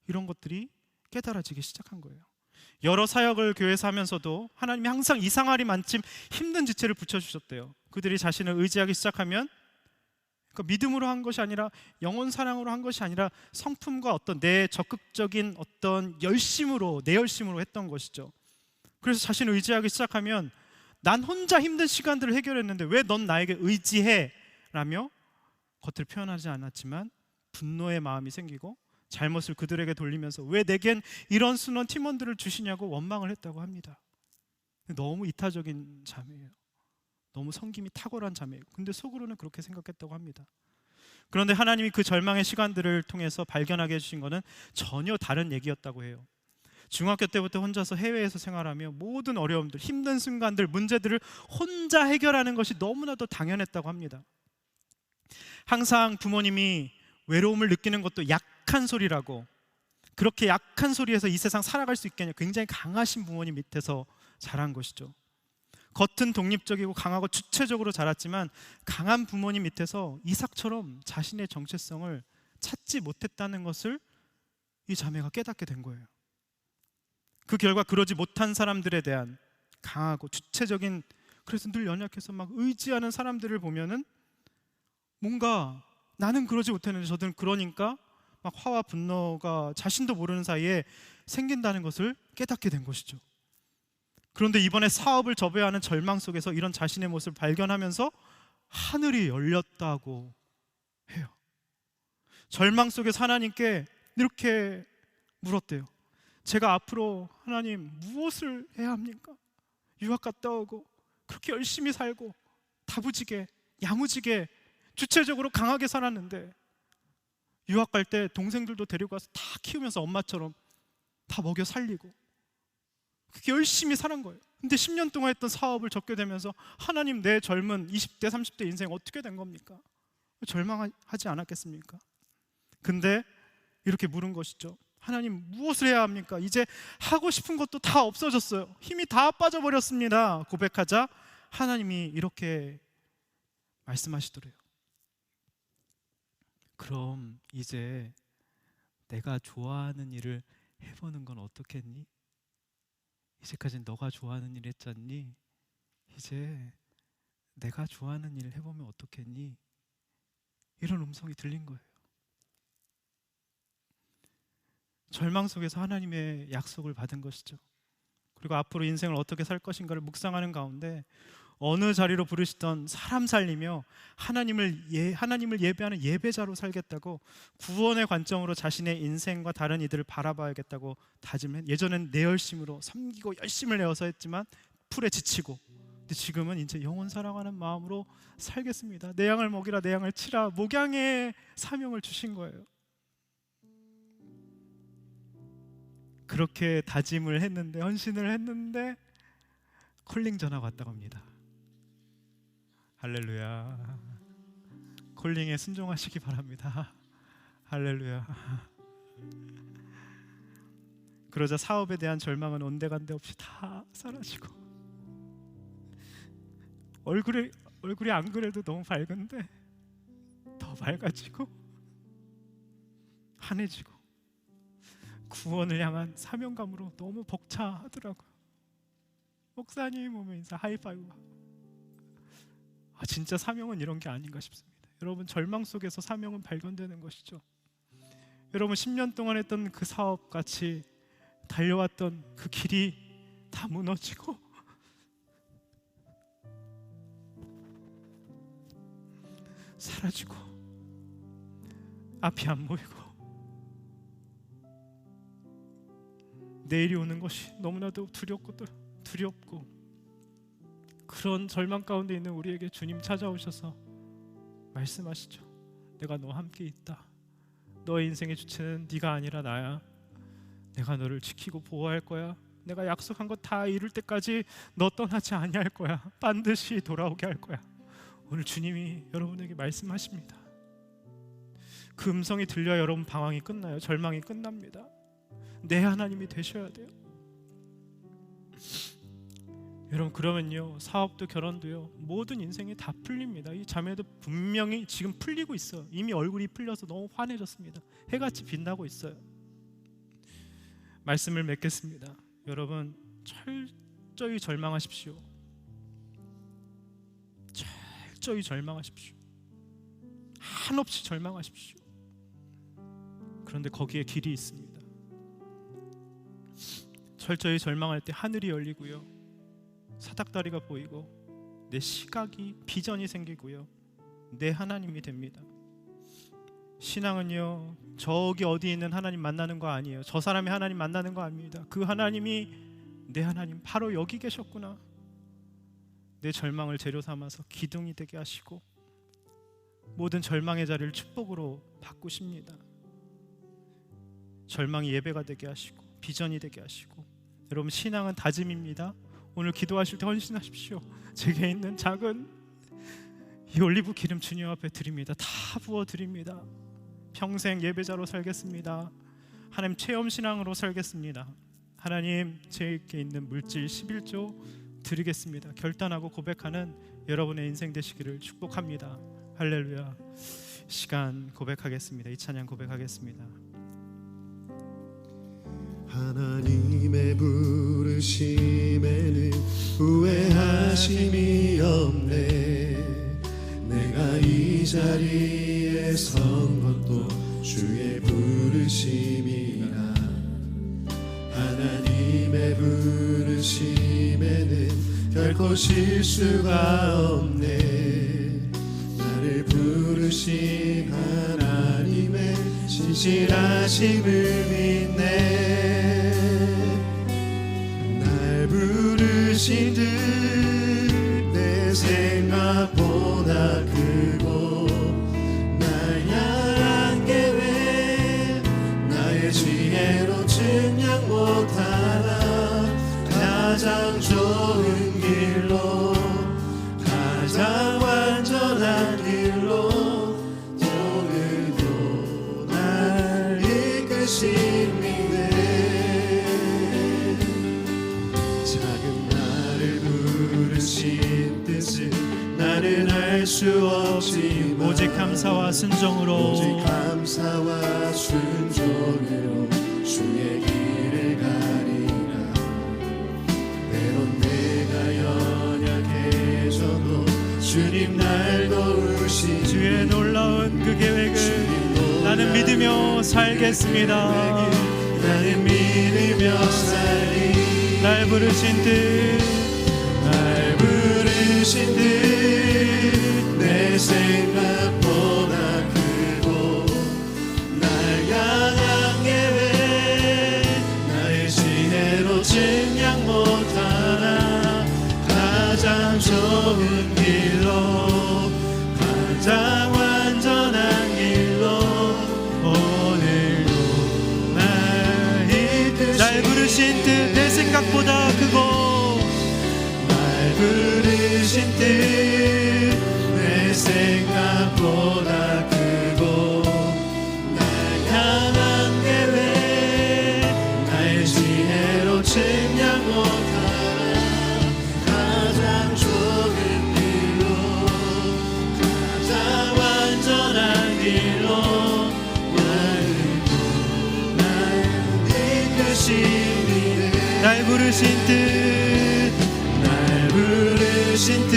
이런 것들이 깨달아지기 시작한 거예요. 여러 사역을 교회에서 하면서도 하나님이 항상 이상하리 만큼 힘든 지체를 붙여주셨대요. 그들이 자신을 의지하기 시작하면 그러니까 믿음으로 한 것이 아니라 영혼 사랑으로 한 것이 아니라 성품과 어떤 내 적극적인 어떤 열심으로, 내 열심으로 했던 것이죠. 그래서 자신을 의지하기 시작하면 난 혼자 힘든 시간들을 해결했는데 왜 넌 나에게 의지해? 라며 겉을 표현하지 않았지만 분노의 마음이 생기고 잘못을 그들에게 돌리면서 왜 내겐 이런 순원 팀원들을 주시냐고 원망을 했다고 합니다. 너무 이타적인 자매예요. 너무 성김이 탁월한 자매예요. 근데 속으로는 그렇게 생각했다고 합니다. 그런데 하나님이 그 절망의 시간들을 통해서 발견하게 해주신 것은 전혀 다른 얘기였다고 해요. 중학교 때부터 혼자서 해외에서 생활하며 모든 어려움들, 힘든 순간들, 문제들을 혼자 해결하는 것이 너무나도 당연했다고 합니다. 항상 부모님이 외로움을 느끼는 것도 약한 소리라고, 그렇게 약한 소리에서 이 세상 살아갈 수 있겠냐, 굉장히 강하신 부모님 밑에서 자란 것이죠. 겉은 독립적이고 강하고 주체적으로 자랐지만 강한 부모님 밑에서 이삭처럼 자신의 정체성을 찾지 못했다는 것을 이 자매가 깨닫게 된 거예요. 그 결과 그러지 못한 사람들에 대한 강하고 주체적인, 그래서 늘 연약해서 막 의지하는 사람들을 보면은 뭔가 나는 그러지 못했는데 저들은 그러니까 막 화와 분노가 자신도 모르는 사이에 생긴다는 것을 깨닫게 된 것이죠. 그런데 이번에 사업을 접어야 하는 절망 속에서 이런 자신의 모습을 발견하면서 하늘이 열렸다고 해요. 절망 속에서 하나님께 이렇게 물었대요. 제가 앞으로 하나님 무엇을 해야 합니까? 유학 갔다 오고 그렇게 열심히 살고 다부지게 야무지게 주체적으로 강하게 살았는데 유학 갈 때 동생들도 데리고 가서 다 키우면서 엄마처럼 다 먹여 살리고 그렇게 열심히 살은 거예요. 근데 10년 동안 했던 사업을 접게 되면서 하나님, 내 젊은 20대 30대 인생 어떻게 된 겁니까? 절망하지 않았겠습니까? 근데 이렇게 물은 것이죠. 하나님, 무엇을 해야 합니까? 이제 하고 싶은 것도 다 없어졌어요. 힘이 다 빠져버렸습니다. 고백하자 하나님이 이렇게 말씀하시더래요. 그럼 이제 내가 좋아하는 일을 해보는 건 어떻겠니? 이제까지 너가 좋아하는 일 했잖니? 이제 내가 좋아하는 일을 해보면 어떻겠니? 이런 음성이 들린 거예요. 절망 속에서 하나님의 약속을 받은 것이죠. 그리고 앞으로 인생을 어떻게 살 것인가를 묵상하는 가운데 어느 자리로 부르시던 사람 살리며 하나님을 예배하는 예배자로 살겠다고 구원의 관점으로 자신의 인생과 다른 이들을 바라봐야겠다고 다짐해. 예전엔 내 열심으로 섬기고 열심을 내어서 했지만 풀에 지치고, 근데 지금은 이제 영혼 사랑하는 마음으로 살겠습니다. 내 양을 먹이라, 내 양을 치라, 목양의 사명을 주신 거예요. 그렇게 다짐을 했는데, 헌신을 했는데 콜링 전화가 왔다고 합니다. 할렐루야. 콜링에 순종하시기 바랍니다. 할렐루야. 그러자 사업에 대한 절망은 온데간데 없이 다 사라지고, 얼굴이 안 그래도 너무 밝은데 더 밝아지고 환해지고 구원을 향한 사명감으로 너무 벅차하더라고요. 목사님 오면 인사 하이파이브. 진짜 사명은 이런 게 아닌가 싶습니다. 여러분, 절망 속에서 사명은 발견되는 것이죠. 여러분, 10년 동안 했던 그 사업 같이 달려왔던 그 길이 다 무너지고 사라지고 앞이 안 보이고 내일이 오는 것이 너무나도 두렵고 그런 절망 가운데 있는 우리에게 주님 찾아오셔서 말씀하시죠. 내가 너와 함께 있다. 너의 인생의 주체는 네가 아니라 나야. 내가 너를 지키고 보호할 거야. 내가 약속한 것 다 이룰 때까지 너 떠나지 아니할 거야. 반드시 돌아오게 할 거야. 오늘 주님이 여러분에게 말씀하십니다. 그 음성이 들려야 여러분 방황이 끝나요. 절망이 끝납니다. 내 하나님이 되셔야 돼요. 여러분, 그러면요, 사업도 결혼도요, 모든 인생이 다 풀립니다. 이 자매도 분명히 지금 풀리고 있어요. 이미 얼굴이 풀려서 너무 환해졌습니다. 해같이 빛나고 있어요. 말씀을 맺겠습니다. 여러분, 철저히 절망하십시오. 철저히 절망하십시오. 한없이 절망하십시오. 그런데 거기에 길이 있습니다. 철저히 절망할 때 하늘이 열리고요, 사닥다리가 보이고 내 시각이 비전이 생기고요, 내 하나님이 됩니다. 신앙은요, 저기 어디 있는 하나님 만나는 거 아니에요. 저 사람이 하나님 만나는 거 아닙니다. 그 하나님이 내 하나님, 바로 여기 계셨구나. 내 절망을 재료 삼아서 기둥이 되게 하시고 모든 절망의 자리를 축복으로 바꾸십니다. 절망이 예배가 되게 하시고 비전이 되게 하시고. 여러분, 신앙은 다짐입니다. 오늘 기도하실 때 헌신하십시오. 제게 있는 작은 이 올리브 기름 주님 앞에 드립니다. 다 부어드립니다. 평생 예배자로 살겠습니다. 하나님, 체험신앙으로 살겠습니다. 하나님, 제게 있는 물질 11조 드리겠습니다. 결단하고 고백하는 여러분의 인생 되시기를 축복합니다. 할렐루야. 시간 고백하겠습니다. 이 찬양 고백하겠습니다. 하나님의 부르심에는 후회하심이 없네. 내가 이 자리에 선 것도 주의 부르심이라. 하나님의 부르심에는 결코 실수가 없네. 나를 부르신 하나님의 신실하심을 믿네. 날 부르신 듯 내 생각보다 크고 날 향한 계획 나의 지혜로 증량 못하나 가장 좋은 길로 가장 완전한 길로 오늘도 날 이끄십니다. 작은 나를 부르신 뜻을 나는 알 수 없지만 오직 감사와 순종으로 오직 감사와 순종으로 주의 길을 가리라. 때론 내가 연약해져도 주님 날 도우시니 주의 놀라운 그 계획을 나는 믿으며 살겠습니다. 나는 믿으며 살리. 날 부르신 듯 날 부르신 듯 내 생각보다 크고 날 향한 계획 나의 지혜로 증량 못하나 가장 좋은 길로 가장 완전한 길로 오늘도 날 이끄시니 날 부르신 뜻 내 생각보다 크고 날 부르신 뜻 내 생각보다 크고 날 향한 계획 나의 지혜로 증량 못하나 가장 좋은 길로 가장 완전한 길로 날 이끄시니 날 부르신 뜻 날 부르신 뜻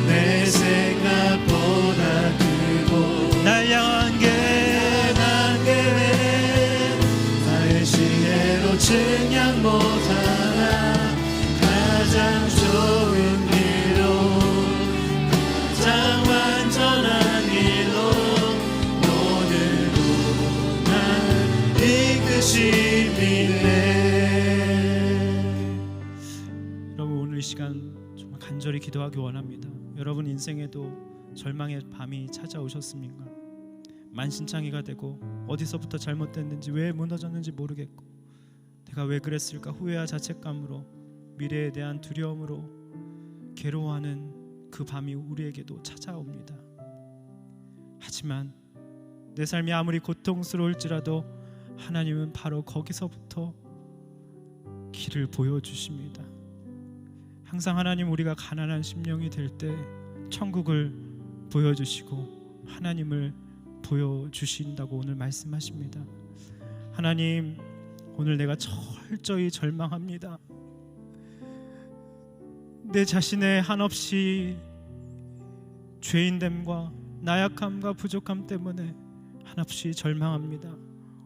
내 생각보다 크고 날 향한 계획 나의 지혜로 증량 못하나 가장 좋은 길로 가장 완전한 길로 오늘도 날 이끄심이네. 여러분, 오늘 이 시간 정말 간절히 기도하기 원합니다. 여러분 인생에도 절망의 밤이 찾아오셨습니까? 만신창이가 되고 어디서부터 잘못됐는지 왜 무너졌는지 모르겠고 내가 왜 그랬을까 후회와 자책감으로 미래에 대한 두려움으로 괴로워하는 그 밤이 우리에게도 찾아옵니다. 하지만 내 삶이 아무리 고통스러울지라도 하나님은 바로 거기서부터 길을 보여주십니다. 항상 하나님, 우리가 가난한 심령이 될 때 천국을 보여주시고 하나님을 보여주신다고 오늘 말씀하십니다. 하나님, 오늘 내가 철저히 절망합니다. 내 자신의 한없이 죄인됨과 나약함과 부족함 때문에 한없이 절망합니다.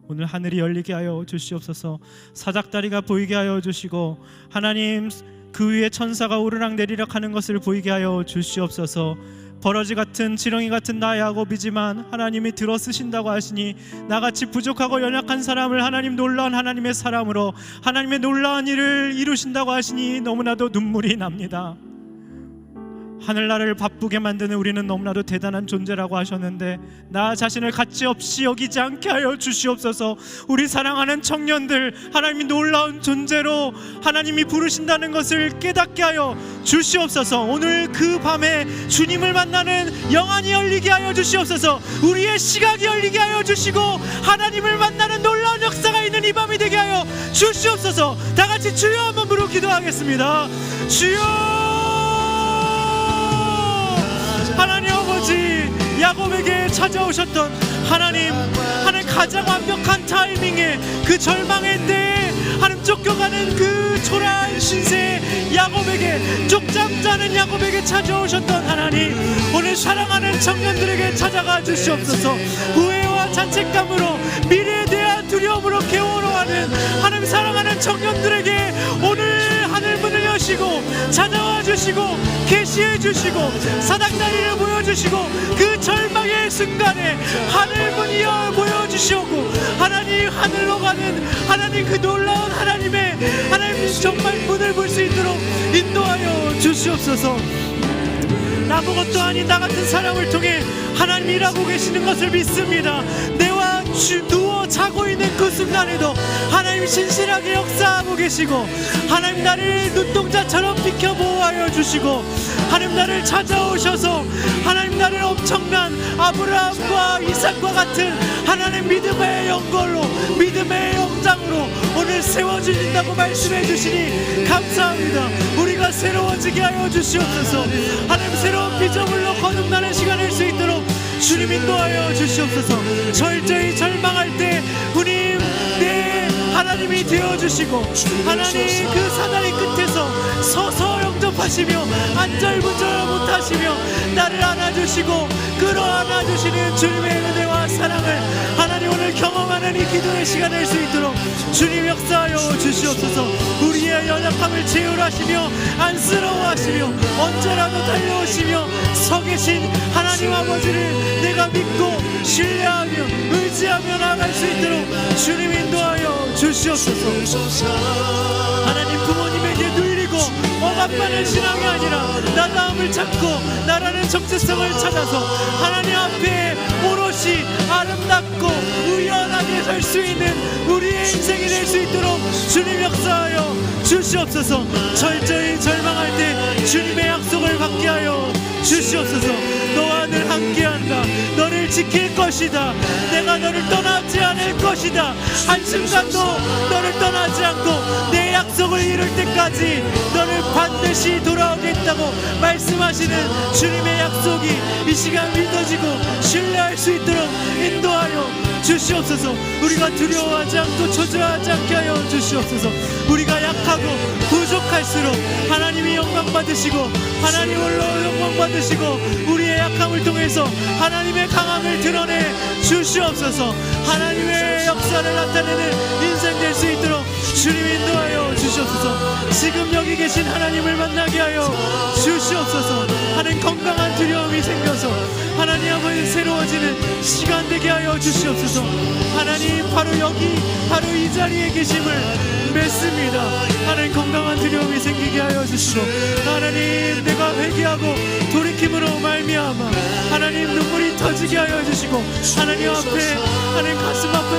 오늘 하늘이 열리게 하여 주시옵소서. 사닥다리가 보이게 하여 주시고 하나님, 그 위에 천사가 오르락내리락 하는 것을 보이게 하여 주시옵소서. 버러지 같은 지렁이 같은 나 야곱이지만 하나님이 들어 쓰신다고 하시니 나같이 부족하고 연약한 사람을 하나님 놀라운 하나님의 사람으로 하나님의 놀라운 일을 이루신다고 하시니 너무나도 눈물이 납니다. 하늘나라를 바쁘게 만드는 우리는 너무나도 대단한 존재라고 하셨는데 나 자신을 가치없이 여기지 않게 하여 주시옵소서. 우리 사랑하는 청년들, 하나님이 놀라운 존재로 하나님이 부르신다는 것을 깨닫게 하여 주시옵소서. 오늘 그 밤에 주님을 만나는 영안이 열리게 하여 주시옵소서. 우리의 시각이 열리게 하여 주시고 하나님을 만나는 놀라운 역사가 있는 이 밤이 되게 하여 주시옵소서. 다 같이 주여 한번 부르고 기도하겠습니다. 주여. 하나님 아버지, 야곱에게 찾아오셨던 하나님 가장 완벽한 타이밍에 그 절망의 때에 하나님 쫓겨가는 그 초라한 신세 야곱에게, 쪽잠 자는 야곱에게 찾아오셨던 하나님, 오늘 사랑하는 청년들에게 찾아가 주시옵소서. 후회와 자책감으로 미래에 대한 두려움으로 괴로워하는 하나님 사랑하는 청년들에게 오늘 하늘 문을 주시고 찾아와 주시고 계시해 주시고 사닥다리를 보여주시고 그 절망의 순간에 하늘 문이 보여주시고 하나님 하늘로 가는 하나님 그 놀라운 하나님의 하나님 정말 문을 볼 수 있도록 인도하여 주시옵소서. 아무것도 아닌 나 같은 사람을 통해 하나님 일하고 계시는 것을 믿습니다. 내와 누워 자고 있는 그 순간에도 하나님 신실하게 역사하고 계시고 하나님 나를 눈동자처럼 비켜 보호하여 주시고 하나님 나를 찾아오셔서 하나님 나를 엄청난 아브라함과 이삭과 같은 하나님 믿음의 연걸로 믿음의 영장으로 오늘 세워주신다고 말씀해 주시니 감사합니다. 우리가 새로워지게 하여 주시옵소서. 하나님 새로운 비전으로 거듭나는 시간일 수 있도록 주님 인도하여 주시옵소서. 철저히 절망할 때 주님 내 하나님이 되어주시고 하나님 그 사다리 끝에서 서서 영접하시며 안절부절 못하시며 나를 안아주시고 끌어안아주시는 주님의 은혜와 사랑을 하나님 오늘 경험하는 이 기도의 시간 될 수 있도록 주님 역사하여 주시옵소서. 우리의 연약함을 제어하시며 안쓰러워하시며 언제라도 달려오시며 서 계신 하나님 아버지를 내가 믿고 신뢰하며 의지하며 나아갈 수 있도록 주님 인도하여 주시옵소서. 하나님 부모님에게 눌리고 억압받는 신앙이 아니라 나다움을 찾고 나라는 정체성을 찾아서 하나님 앞에 오롯이 아름답고 의연하게 설 수 있는 우리의 인생이 될 수 있도록 주님 역사하여 주시옵소서. 철저히 절망할 때 주님의 약속을 받게 하여 주시옵소서. 너와 늘 함께한다. 너를 지킬 것이다. 내가 너를 떠나지 않을 것이다. 한순간도 너를 떠나지 않고 내 약속을 이룰 때까지 너를 반드시 돌아오겠다고 말씀하시는 주님의 약속이 이 시간 믿어지고 신뢰할 수 있도록 인도하여 주시옵소서. 우리가 두려워하지 않고 초조하지 않게 하여 주시옵소서. 우리가 약하고 부족할수록 하나님이 영광 받으시고 하나님 홀로 영광 받으시고 우리의 약함을 통해서 하나님의 강함을 드러내 주시옵소서. 하나님의 역사를 나타내는 인생 될 수 있도록 주님 인도하여 주시옵소서. 지금 여기 계신 하나님을 만나게 하여 주시옵소서. 하나님 건강한 두려움이 생겨서 하나님 아버지 새로워지는 시간 되게 하여 주시옵소서. 하나님 바로 여기 바로 이 자리에 계심을 믿습니다. 하나님 건강한 두려움이 생기게 하여 주시고 하나님 내가 회개하고 돌이킴으로 말미암아 하나님 눈물이 터지게 하여 주시고 하나님 앞에 하나님 가슴 아픈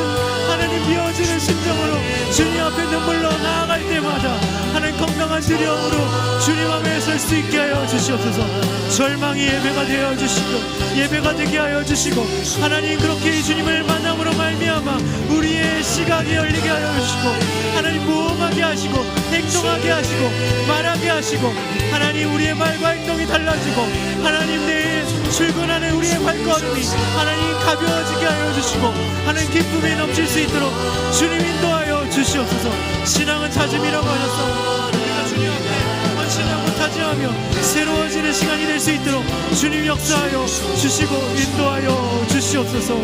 하나님 미워지는 심정으로 주님 앞에 눈물로 나아갈 때마다 하나님 건강한 두려움으로 주님 앞에 설 수 있게 하여 주시옵소서. 절망이 예배가 되어 주시고 예배가 되게 하여 주시고 하나님 그렇게 주님을 만남으로 말미암아 우리의 시각이 열리게 하여 주시고 하나님 모험하게 하시고 행동하게 하시고 말하게 하시고 하나님 우리의 말과 행동이 달라지고 하나님 내일 출근하는 우리의 발걸음이 하나님 가벼워지게 하여 주시고 하나님 기쁨이 넘칠 수 있도록 주님 인도하여 주시옵소서. 신앙은 찾음이라고 하셨사오니 우리가 주님 앞에 헌신하고 타지하며 새로워지는 시간이 될 수 있도록 주님 역사하여 주시고 인도하여 주시옵소서.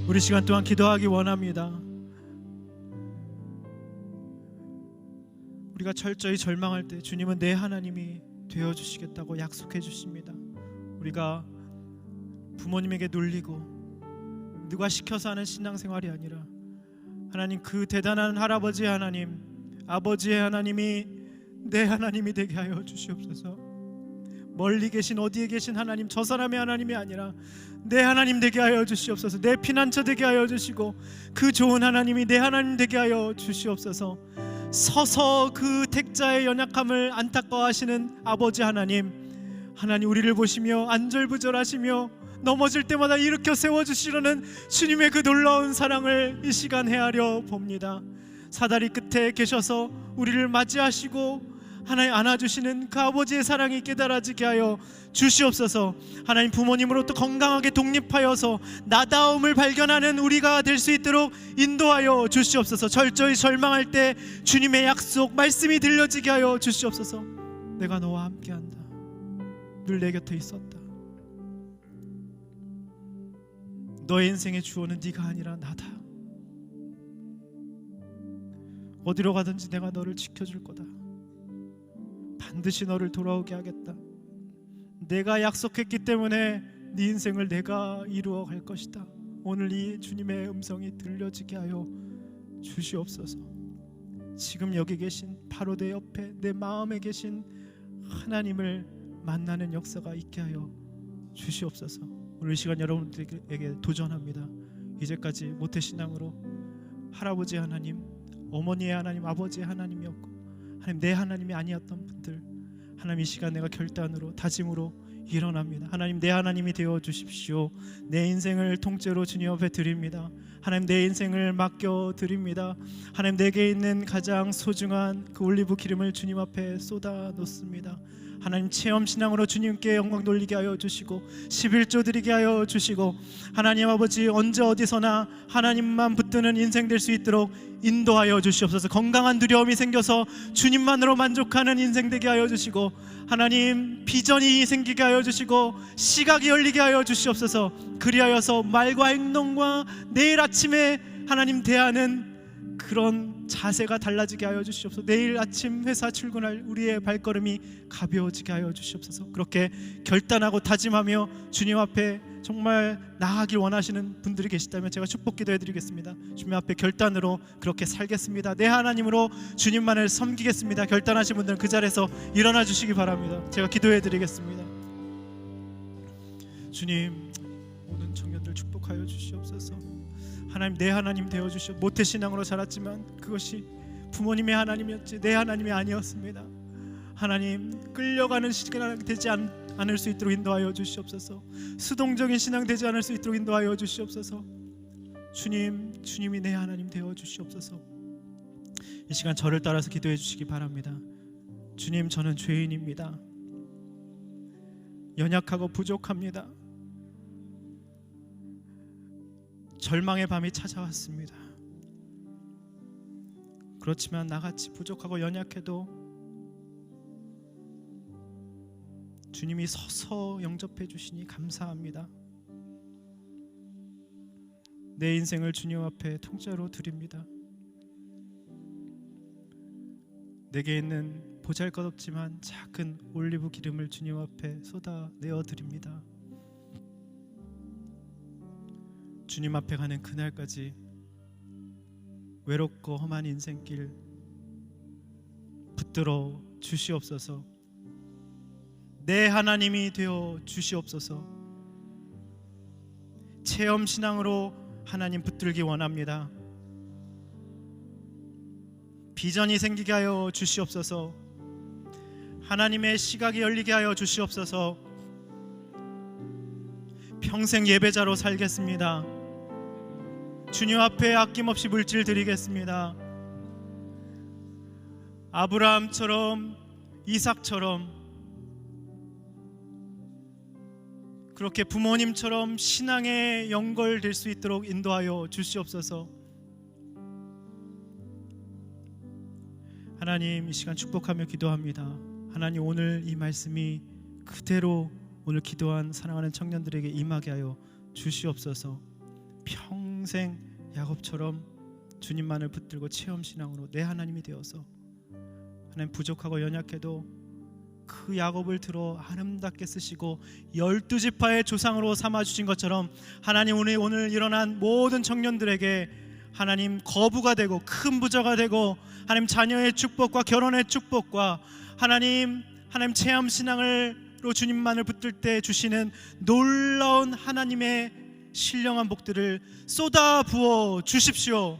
우리 시간 동안 기도하기 원합니다. 우리가 철저히 절망할 때 주님은 내 하나님이 되어주시겠다고 약속해 주십니다. 우리가 부모님에게 눌리고 누가 시켜서 하는 신앙생활이 아니라 하나님 그 대단한 할아버지의 하나님 아버지의 하나님이 내 하나님이 되게 하여 주시옵소서. 멀리 계신 어디에 계신 하나님 저 사람의 하나님이 아니라 내 하나님 되게 하여 주시옵소서. 내 피난처 되게 하여 주시고 그 좋은 하나님이 내 하나님 되게 하여 주시옵소서. 서서 그 택자의 연약함을 안타까워하시는 아버지 하나님 우리를 보시며 안절부절하시며 넘어질 때마다 일으켜 세워주시려는 주님의 그 놀라운 사랑을 이 시간 헤아려 봅니다. 사다리 끝에 계셔서 우리를 맞이하시고 하나님 안아주시는 그 아버지의 사랑이 깨달아지게 하여 주시옵소서. 하나님 부모님으로부터 건강하게 독립하여서 나다움을 발견하는 우리가 될 수 있도록 인도하여 주시옵소서. 철저히 절망할 때 주님의 약속 말씀이 들려지게 하여 주시옵소서. 내가 너와 함께한다. 늘 내 곁에 있었다. 너의 인생의 주어는 네가 아니라 나다. 어디로 가든지 내가 너를 지켜줄 거다. 반드시 너를 돌아오게 하겠다. 내가 약속했기 때문에 네 인생을 내가 이루어 갈 것이다. 오늘 이 주님의 음성이 들려지게 하여 주시옵소서. 지금 여기 계신 바로 내 옆에 내 마음에 계신 하나님을 만나는 역사가 있게 하여 주시옵소서. 오늘 이 시간 여러분들에게 도전합니다. 이제까지 모태신앙으로 할아버지 하나님, 어머니의 하나님, 아버지의 하나님이었고 하나님 내 하나님이 아니었던 분들, 하나님 이 시간 내가 결단으로 다짐으로 일어납니다. 하나님 내 하나님이 되어 주십시오. 내 인생을 통째로 주님 앞에 드립니다. 하나님 내 인생을 맡겨 드립니다. 하나님 내게 있는 가장 소중한 그 올리브 기름을 주님 앞에 쏟아 놓습니다. 하나님 체험 신앙으로 주님께 영광 돌리게 하여 주시고 11조 드리게 하여 주시고 하나님 아버지 언제 어디서나 하나님만 붙드는 인생 될 수 있도록 인도하여 주시옵소서. 건강한 두려움이 생겨서 주님만으로 만족하는 인생 되게 하여 주시고 하나님 비전이 생기게 하여 주시고 시각이 열리게 하여 주시옵소서. 그리하여서 말과 행동과 내일 아침에 하나님 대하는 그런 자세가 달라지게 하여 주시옵소서. 내일 아침 회사 출근할 우리의 발걸음이 가벼워지게 하여 주시옵소서. 그렇게 결단하고 다짐하며 주님 앞에 정말 나아가길 원하시는 분들이 계시다면 제가 축복 기도해 드리겠습니다. 주님 앞에 결단으로 그렇게 살겠습니다. 내 하나님으로 주님만을 섬기겠습니다. 결단하신 분들은 그 자리에서 일어나 주시기 바랍니다. 제가 기도해 드리겠습니다. 주님, 모든 청년들 축복하여 주시옵소서. 하나님 내 하나님 되어 주시옵소서. 모태신앙으로 자랐지만 그것이 부모님의 하나님이었지 내 하나님이 아니었습니다. 하나님 끌려가는 시간 되지 않을 수 있도록 인도하여 주시옵소서. 수동적인 신앙 되지 않을 수 있도록 인도하여 주시옵소서. 주님이 내 하나님 되어 주시옵소서. 이 시간 저를 따라서 기도해 주시기 바랍니다. 주님, 저는 죄인입니다. 연약하고 부족합니다. 절망의 밤이 찾아왔습니다. 그렇지만 나같이 부족하고 연약해도 주님이 서서 영접해 주시니 감사합니다. 내 인생을 주님 앞에 통째로 드립니다. 내게 있는 보잘것없지만 작은 올리브 기름을 주님 앞에 쏟아내어 드립니다. 주님 앞에 가는 그날까지 외롭고 험한 인생길 붙들어 주시옵소서. 내 하나님이 되어 주시옵소서. 체험 신앙으로 하나님 붙들기 원합니다. 비전이 생기게 하여 주시옵소서. 하나님의 시각이 열리게 하여 주시옵소서. 평생 예배자로 살겠습니다. 주님 앞에 아낌없이 물질 드리겠습니다. 아브라함처럼 이삭처럼 그렇게 부모님처럼 신앙에 연결될 수 있도록 인도하여 주시옵소서. 하나님, 이 시간 축복하며 기도합니다. 하나님, 오늘 이 말씀이 그대로 오늘 기도한 사랑하는 청년들에게 임하게 하여 주시옵소서. 평생 야곱처럼 주님만을 붙들고 체험신앙으로 내 하나님이 되어서 하나님 부족하고 연약해도 그 야곱을 들어 아름답게 쓰시고 12지파의 조상으로 삼아주신 것처럼 하나님 오늘 일어난 모든 청년들에게 하나님 거부가 되고 큰 부자가 되고 하나님 자녀의 축복과 결혼의 축복과 하나님 체험신앙으로 주님만을 붙들 때 주시는 놀라운 하나님의 신령한 복들을 쏟아 부어 주십시오.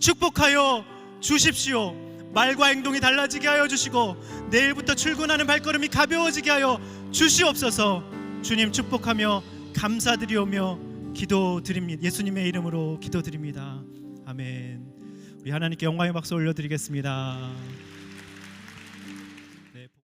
축복하여 주십시오. 말과 행동이 달라지게 하여 주시고 내일부터 출근하는 발걸음이 가벼워지게 하여 주시옵소서. 주님 축복하며 감사드리오며 기도드립니다. 예수님의 이름으로 기도드립니다. 아멘. 우리 하나님께 영광의 박수 올려드리겠습니다.